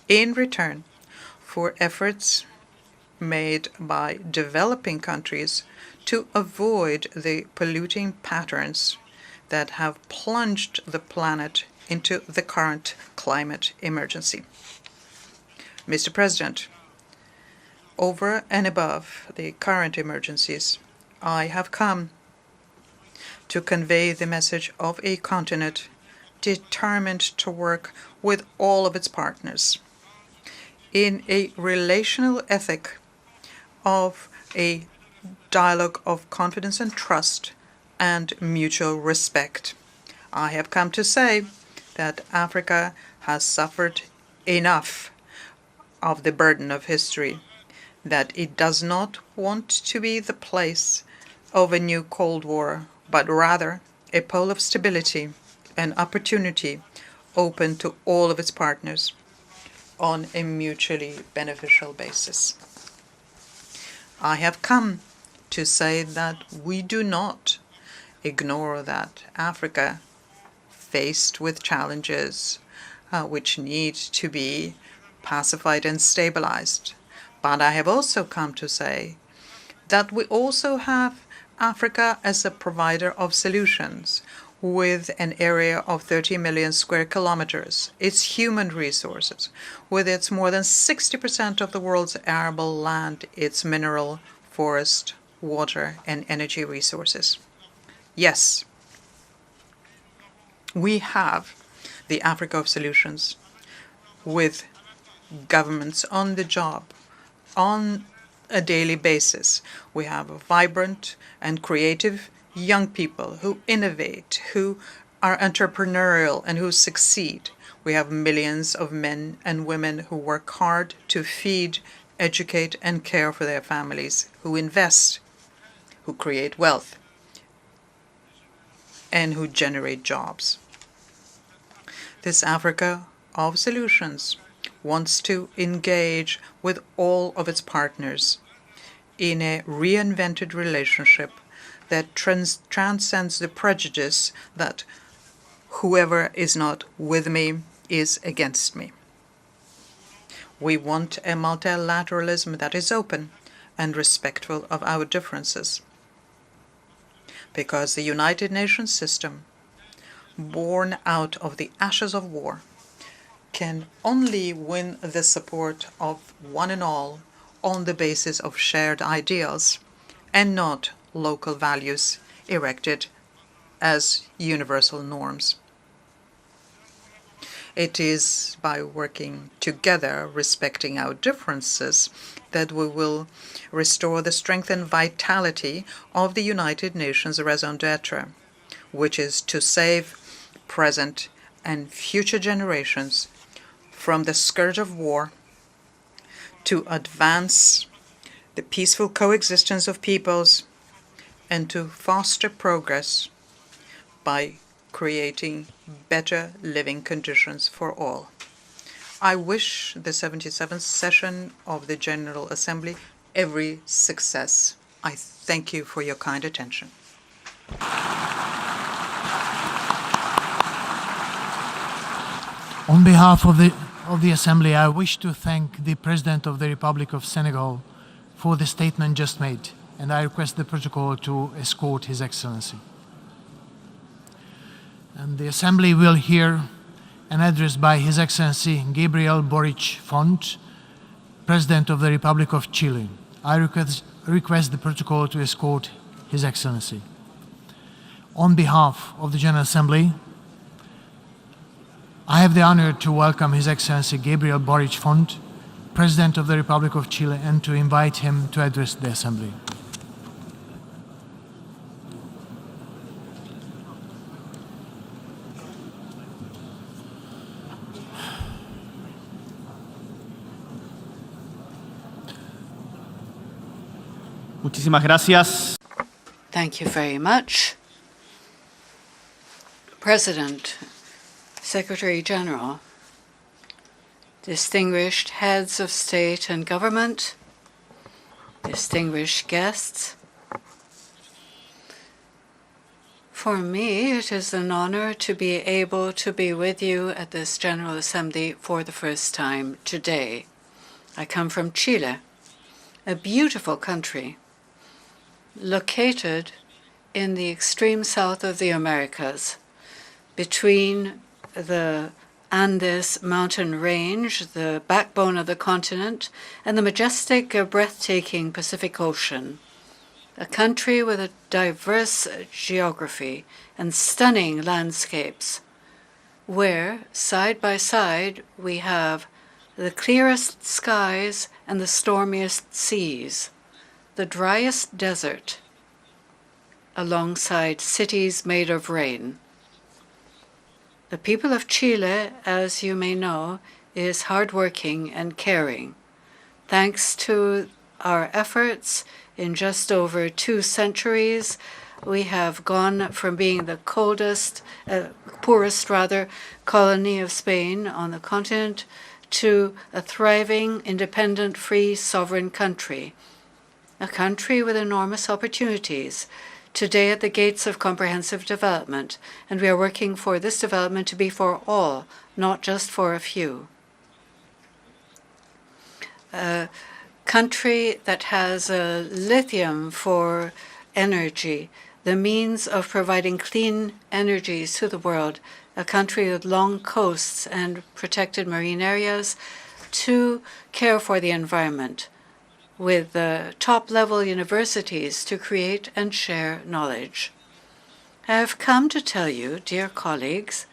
in return for efforts made by developing countries to avoid the polluting patterns that have plunged the planet into the current climate emergency. Mr. President, over and above the current emergencies, I have come to convey the message of a continent determined to work with all of its partners in a relational ethic of a dialogue of confidence and trust and mutual respect. I have come to say that Africa has suffered enough of the burden of history, that it does not want to be the place of a new Cold War, but rather a pole of stability and opportunity open to all of its partners on a mutually beneficial basis. I have come to say that we do not ignore that Africa, faced with challenges which need to be pacified and stabilized. But I have also come to say that we also have Africa as a provider of solutions with an area of 30 million square kilometers, its human resources, with its more than 60% of the world's arable land, its mineral, forest, water, and energy resources. Yes, we have the Africa of solutions with governments on the job, on a daily basis. We have vibrant and creative young people who innovate, who are entrepreneurial and who succeed. We have millions of men and women who work hard to feed, educate, and care for their families, who invest, who create wealth, and who generate jobs. This Africa of solutions wants to engage with all of its partners in a reinvented relationship that transcends the prejudice that whoever is not with me is against me. We want a multilateralism that is open and respectful of our differences, because the United Nations system, born out of the ashes of war, can only win the support of one and all on the basis of shared ideals and not local values erected as universal norms. It is by working together, respecting our differences, that we will restore the strength and vitality of the United Nations raison d'etre, which is to save present and future generations from the scourge of war, to advance the peaceful coexistence of peoples, and to foster progress by creating better living conditions for all. I wish the 77th session of the General Assembly every success. I thank you for your kind attention. On behalf of the Assembly, I wish to thank the President of the Republic of Senegal for the statement just made, and I request the protocol to escort His Excellency. And the Assembly will hear an address by His Excellency Gabriel Boric Font, President of the Republic of Chile. I request the protocol to escort His Excellency. On behalf of the General Assembly, I have the honor to welcome His Excellency Gabriel Boric Font, President of the Republic of Chile, and to invite him to address the Assembly. Muchísimas gracias. Thank you very much. President, Secretary-General, distinguished heads of state and government, distinguished guests. For me, it is an honor to be able to be with you at this General Assembly for the first time today. I come from Chile, a beautiful country located in the extreme south of the Americas, between the Andes mountain range, the backbone of the continent, and the majestic, breathtaking Pacific Ocean. A country with a diverse geography and stunning landscapes, where, side by side, we have the clearest skies and the stormiest seas, the driest desert, alongside cities made of rain. The people of Chile, as you may know, is hardworking and caring. Thanks to our efforts, in just over 2 centuries, we have gone from being the poorest colony of Spain on the continent to a thriving, independent, free, sovereign country. A country with enormous opportunities, today at the gates of comprehensive development, and we are working for this development to be for all, not just for a few. A country that has lithium for energy, the means of providing clean energies to the world, a country with long coasts and protected marine areas to care for the environment, with top-level universities to create and share knowledge. I have come to tell you, dear colleagues,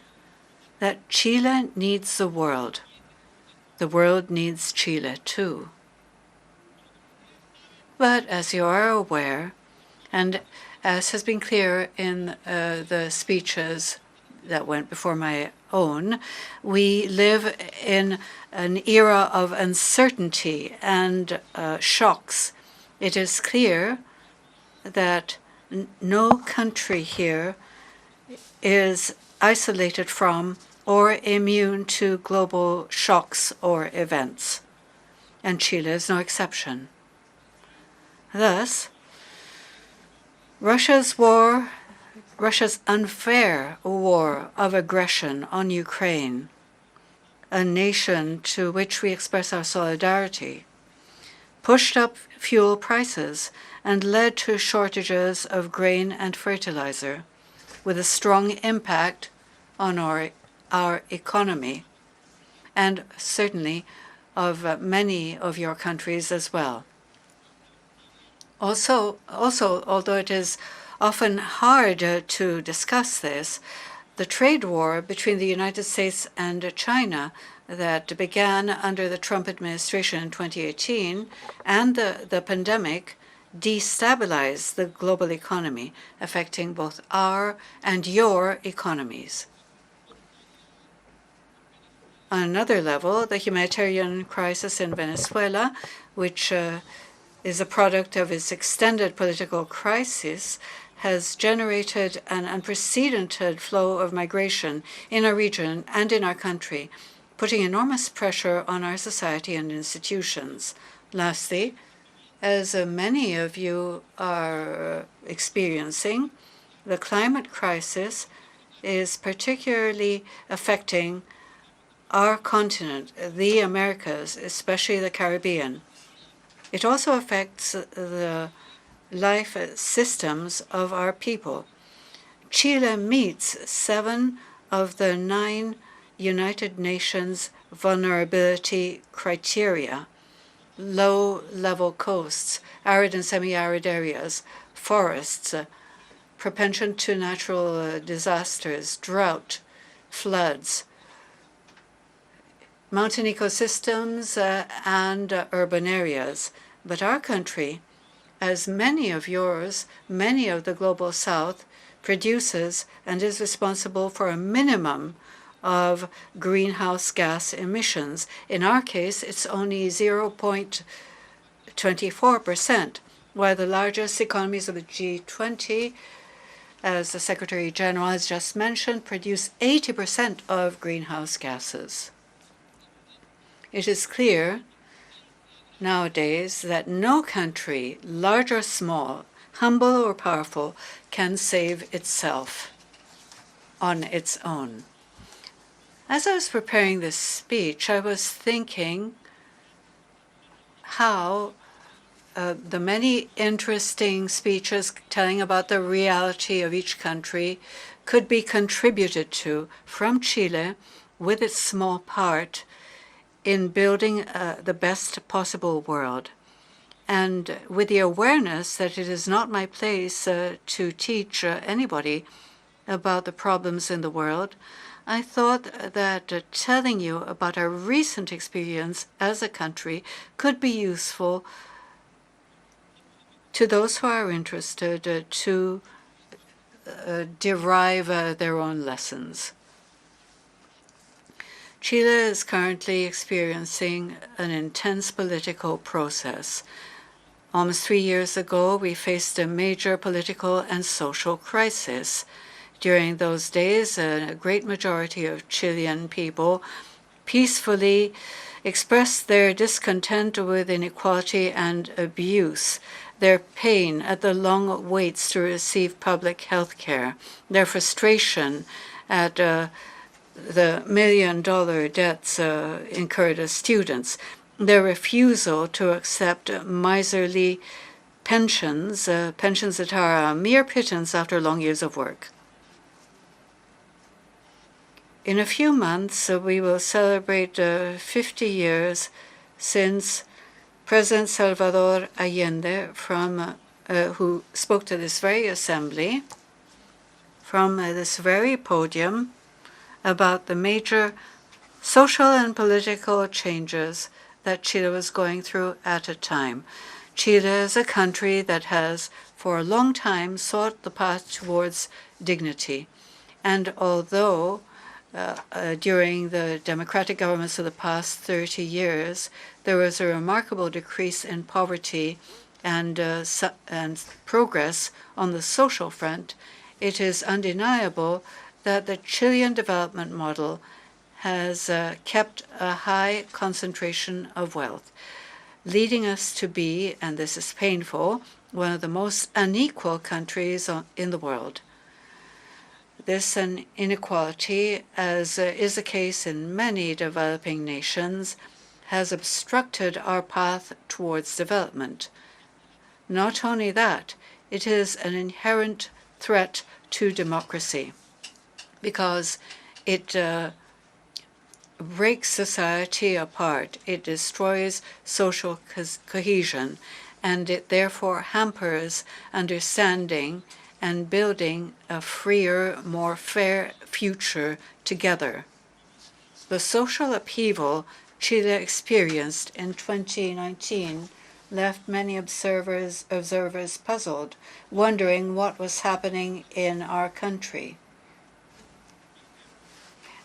that Chile needs the world. The world needs Chile too. But as you are aware, and as has been clear in the speeches that went before my own, we live in an era of uncertainty and shocks. It is clear that no country here is isolated from or immune to global shocks or events, and Chile is no exception. Thus, Russia's unfair war of aggression on Ukraine, a nation to which we express our solidarity, pushed up fuel prices and led to shortages of grain and fertilizer, with a strong impact on our economy, and certainly of many of your countries as well. Also, although it is often hard to discuss this, the trade war between the United States and China that began under the Trump administration in 2018 and the pandemic destabilized the global economy, affecting both our and your economies. On another level, the humanitarian crisis in Venezuela, which is a product of its extended political crisis, has generated an unprecedented flow of migration in our region and in our country, putting enormous pressure on our society and institutions. Lastly, as many of you are experiencing, the climate crisis is particularly affecting our continent, the Americas, especially the Caribbean. It also affects the life systems of our people. Chile meets 7 of the 9 United Nations vulnerability criteria: low-level coasts, arid and semi-arid areas, forests, propension to natural disasters, drought, floods, mountain ecosystems, and urban areas. But our country, as many of yours, many of the Global South, produces and is responsible for a minimum of greenhouse gas emissions. In our case, it's only 0.24%, while the largest economies of the G20, as the Secretary-General has just mentioned, produce 80% of greenhouse gases. It is clear nowadays that no country, large or small, humble or powerful, can save itself on its own. As I was preparing this speech, I was thinking how the many interesting speeches telling about the reality of each country could be contributed to from Chile with its small part in building the best possible world. And with the awareness that it is not my place to teach anybody about the problems in the world, I thought that telling you about our recent experience as a country could be useful to those who are interested to derive their own lessons. Chile is currently experiencing an intense political process. Almost 3 years ago, we faced a major political and social crisis. During those days, a great majority of Chilean people peacefully expressed their discontent with inequality and abuse, their pain at the long waits to receive public health care, their frustration at the $1 million debts incurred as students, their refusal to accept miserly pensions, pensions that are a mere pittance after long years of work. In a few months, we will celebrate 50 years since President Salvador Allende, who spoke to this very assembly, from this very podium, about the major social and political changes that Chile was going through at a time. Chile is a country that has, for a long time, sought the path towards dignity. And although during the democratic governments of the past 30 years, there was a remarkable decrease in poverty and progress on the social front, it is undeniable that the Chilean development model has kept a high concentration of wealth, leading us to be, and this is painful, one of the most unequal countries in the world. This inequality, as is the case in many developing nations, has obstructed our path towards development. Not only that, it is an inherent threat to democracy because it breaks society apart, it destroys social cohesion, and it therefore hampers understanding and building a freer, more fair future together. The social upheaval Chile experienced in 2019 left many observers puzzled, wondering what was happening in our country.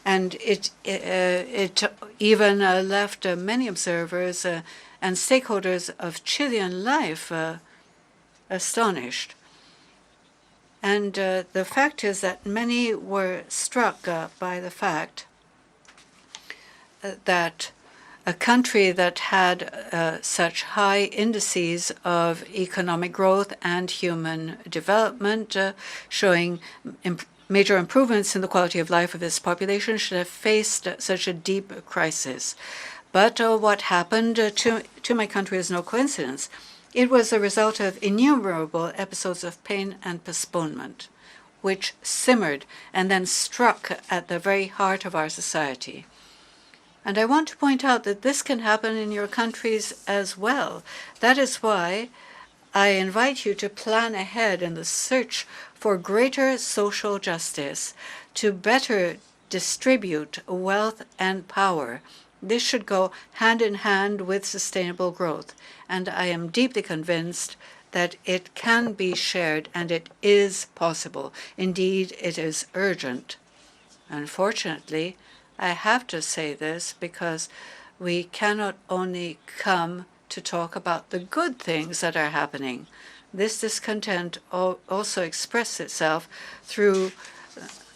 And it even left many observers and stakeholders of Chilean life astonished. And the fact is that many were struck by the fact that a country that had such high indices of economic growth and human development, showing major improvements in the quality of life of its population, should have faced such a deep crisis. But what happened to my country is no coincidence. It was a result of innumerable episodes of pain and postponement, which simmered and then struck at the very heart of our society. And I want to point out that this can happen in your countries as well. That is why I invite you to plan ahead in the search for greater social justice, to better distribute wealth and power. This should go hand in hand with sustainable growth, and I am deeply convinced that it can be shared and it is possible. Indeed, it is urgent. Unfortunately, I have to say this because we cannot only come to talk about the good things that are happening. This discontent also expresses itself through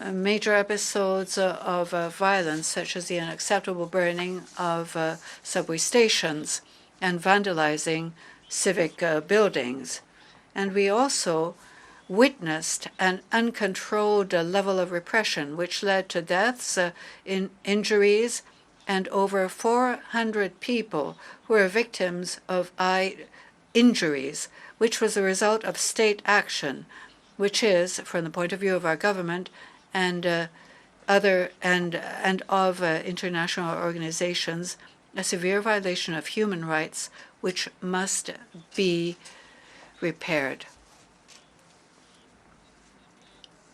major episodes of violence, such as the unacceptable burning of subway stations and vandalizing civic buildings. And we also witnessed an uncontrolled level of repression, which led to deaths, injuries, and over 400 people who were victims of eye injuries, which was a result of state action, which is, from the point of view of our government and of international organizations, a severe violation of human rights, which must be repaired.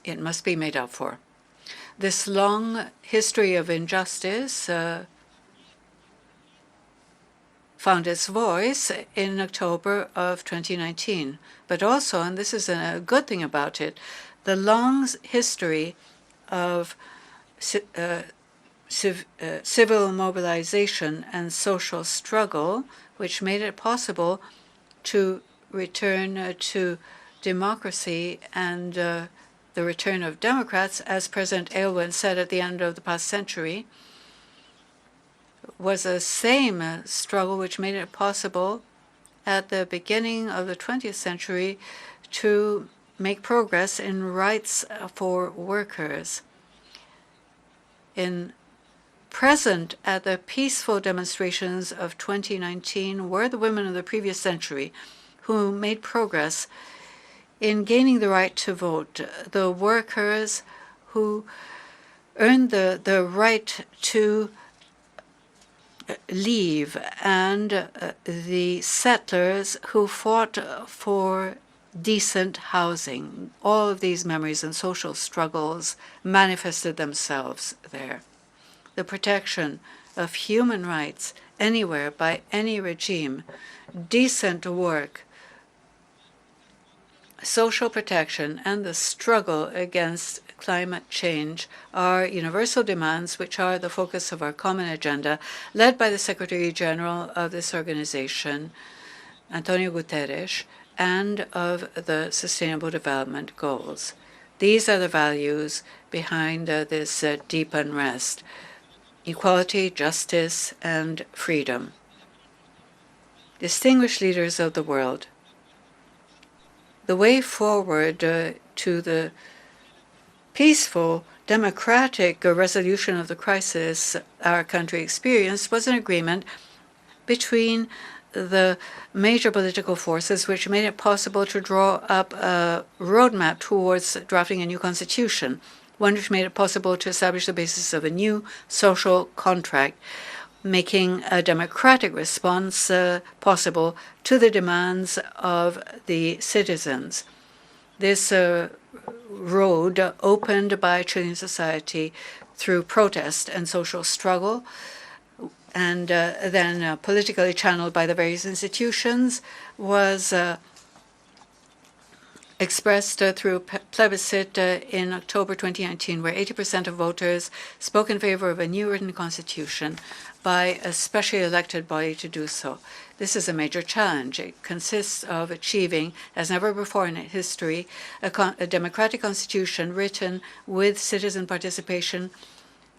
It must be made up for. This long history of injustice found its voice in October of 2019. But also, and this is a good thing about it, the long history of civil mobilization and social struggle, which made it possible to return to democracy and the return of Democrats, as President Aylwin said at the end of the past century, was the same struggle which made it possible at the beginning of the 20th century to make progress in rights for workers. Present at the peaceful demonstrations of 2019 were the women of the previous century who made progress in gaining the right to vote, the workers who earned the right to leave, and the settlers who fought for decent housing. All of these memories and social struggles manifested themselves there. The protection of human rights anywhere by any regime, decent work, social protection, and the struggle against climate change are universal demands which are the focus of our common agenda, led by the Secretary-General of this organization, Antonio Guterres, and of the Sustainable Development Goals. These are the values behind this deep unrest: equality, justice, and freedom. Distinguished leaders of the world, the way forward to the peaceful, democratic resolution of the crisis our country experienced was an agreement between the major political forces, which made it possible to draw up a roadmap towards drafting a new constitution, one which made it possible to establish the basis of a new social contract, making a democratic response possible to the demands of the citizens. This road opened by Chilean society through protest and social struggle, and then politically channeled by the various institutions, was expressed through plebiscite in October 2019, where 80% of voters spoke in favor of a new written constitution by a specially elected body to do so. This is a major challenge. It consists of achieving, as never before in history, a democratic constitution written with citizen participation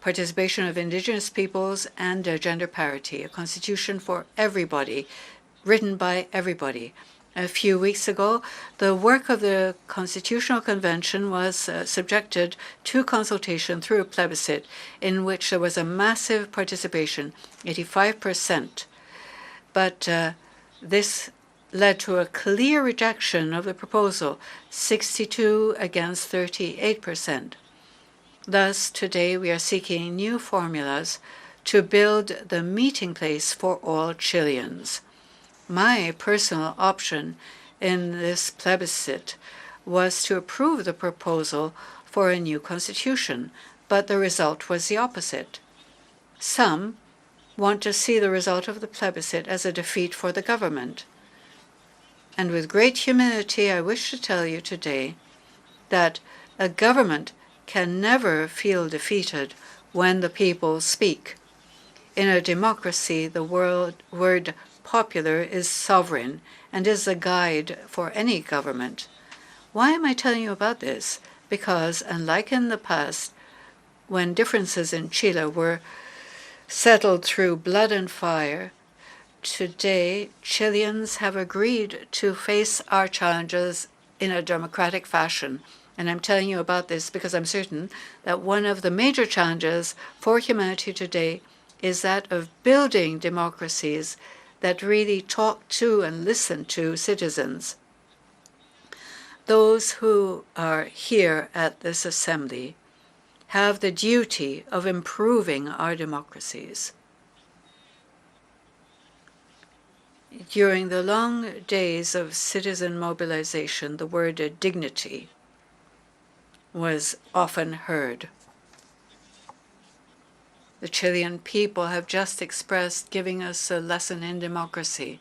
of indigenous peoples, and gender parity, a constitution for everybody, written by everybody. A few weeks ago, the work of the Constitutional Convention was subjected to consultation through a plebiscite in which there was a massive participation, 85%. But this led to a clear rejection of the proposal, 62 against 38%. Thus, today we are seeking new formulas to build the meeting place for all Chileans. My personal option in this plebiscite was to approve the proposal for a new constitution, but the result was the opposite. Some want to see the result of the plebiscite as a defeat for the government. And with great humility, I wish to tell you today that a government can never feel defeated when the people speak. In a democracy, the word popular is sovereign and is a guide for any government. Why am I telling you about this? Because, unlike in the past, when differences in Chile were settled through blood and fire, today Chileans have agreed to face our challenges in a democratic fashion. And I'm telling you about this because I'm certain that one of the major challenges for humanity today is that of building democracies that really talk to and listen to citizens. Those who are here at this assembly have the duty of improving our democracies. During the long days of citizen mobilization, the word dignity was often heard. The Chilean people have just expressed giving us a lesson in democracy,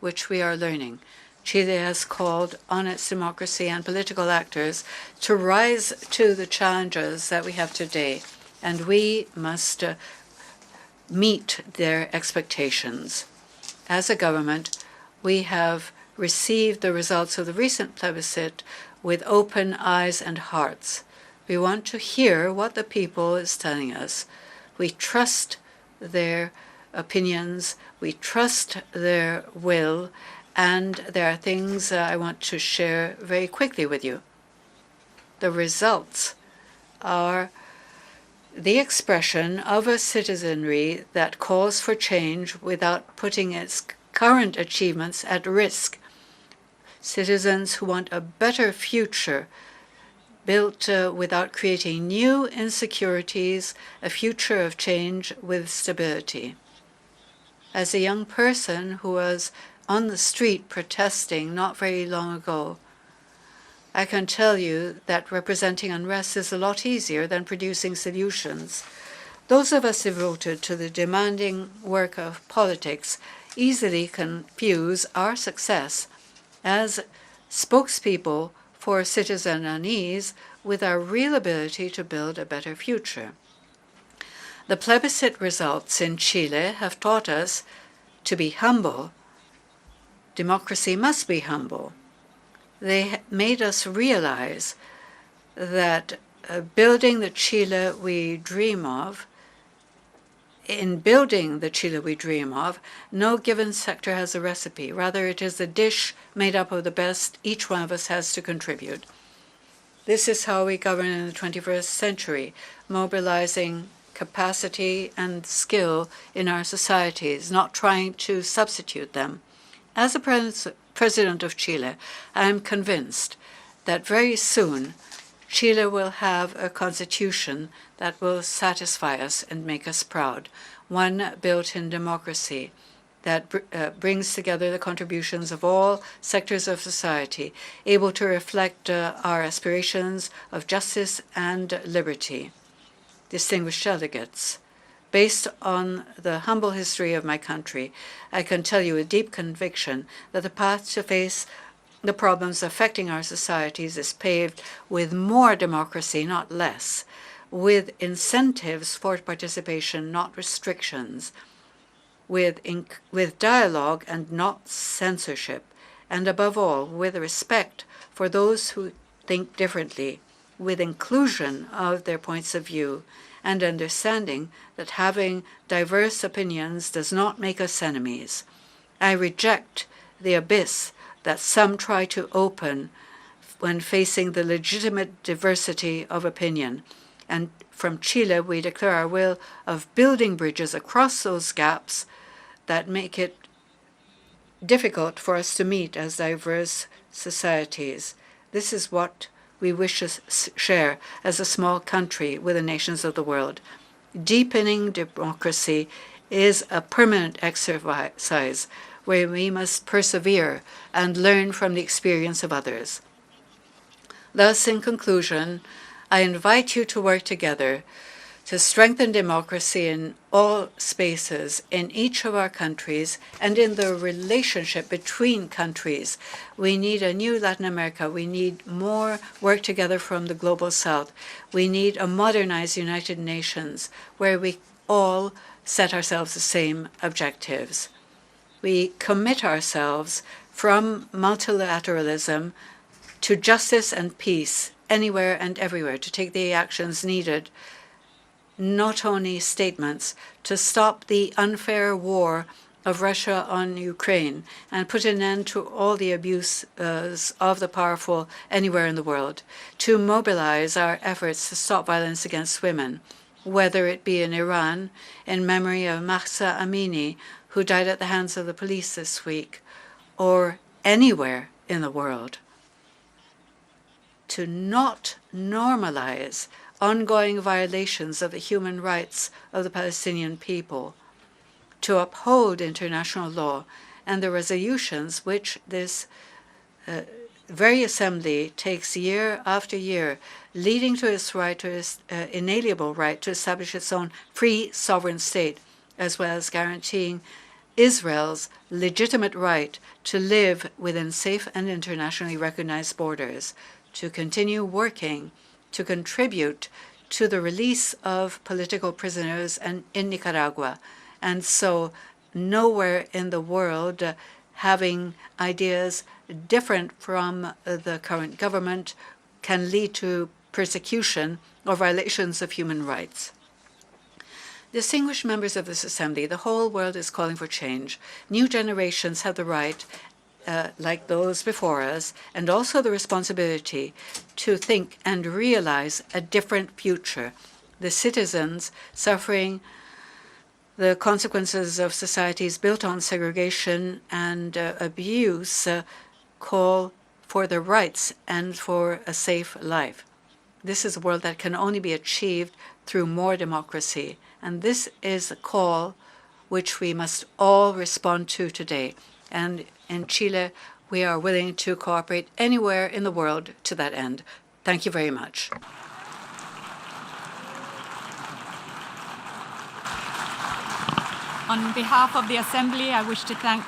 which we are learning. Chile has called on its democracy and political actors to rise to the challenges that we have today, and we must meet their expectations. As a government, we have received the results of the recent plebiscite with open eyes and hearts. We want to hear what the people is telling us. We trust their opinions, we trust their will, and there are things I want to share very quickly with you. The results are the expression of a citizenry that calls for change without putting its current achievements at risk. Citizens who want a better future built without creating new insecurities, a future of change with stability. As a young person who was on the street protesting not very long ago, I can tell you that representing unrest is a lot easier than producing solutions. Those of us devoted to the demanding work of politics easily confuse our success as spokespeople for citizen unease with our real ability to build a better future. The plebiscite results in Chile have taught us to be humble. Democracy must be humble. They made us realize that building the Chile we dream of, in building the Chile we dream of, no given sector has a recipe. Rather, it is a dish made up of the best each one of us has to contribute. This is how we govern in the 21st century, mobilizing capacity and skill in our societies, not trying to substitute them. As a president of Chile, I am convinced that very soon Chile will have a constitution that will satisfy us and make us proud, one built in democracy that brings together the contributions of all sectors of society, able to reflect our aspirations of justice and liberty. Distinguished delegates, based on the humble history of my country, I can tell you with deep conviction that the path to face the problems affecting our societies is paved with more democracy, not less, with incentives for participation, not restrictions, with dialogue and not censorship, and above all, with respect for those who think differently, with inclusion of their points of view, and understanding that having diverse opinions does not make us enemies. I reject the abyss that some try to open when facing the legitimate diversity of opinion. And from Chile, we declare our will of building bridges across those gaps that make it difficult for us to meet as diverse societies. This is what we wish to share as a small country with the nations of the world. Deepening democracy is a permanent exercise where we must persevere and learn from the experience of others. Thus, in conclusion, I invite you to work together to strengthen democracy in all spaces, in each of our countries, and in the relationship between countries. We need a new Latin America. We need more work together from the Global South. We need a modernized United Nations where we all set ourselves the same objectives. We commit ourselves from multilateralism to justice and peace anywhere and everywhere, to take the actions needed, not only statements, to stop the unfair war of Russia on Ukraine and put an end to all the abuse of the powerful anywhere in the world, to mobilize our efforts to stop violence against women, whether it be in Iran, in memory of Mahsa Amini, who died at the hands of the police this week, or anywhere in the world, to not normalize ongoing violations of the human rights of the Palestinian people, to uphold international law and the resolutions which this very assembly takes year after year, leading to its right, to its inalienable right to establish its own free sovereign state, as well as guaranteeing Israel's legitimate right to live within safe and internationally recognized borders, to continue working to contribute to the release of political prisoners in Nicaragua. And so nowhere in the world having ideas different from the current government can lead to persecution or violations of human rights. Distinguished members of this assembly, the whole world is calling for change. New generations have the right, like those before us, and also the responsibility to think and realize a different future. The citizens suffering the consequences of societies built on segregation and abuse call for their rights and for a safe life. This is a world that can only be achieved through more democracy, and this is a call which we must all respond to today. And in Chile, we are willing to cooperate anywhere in the world to that end. Thank you very much. On behalf of the Assembly, I wish to thank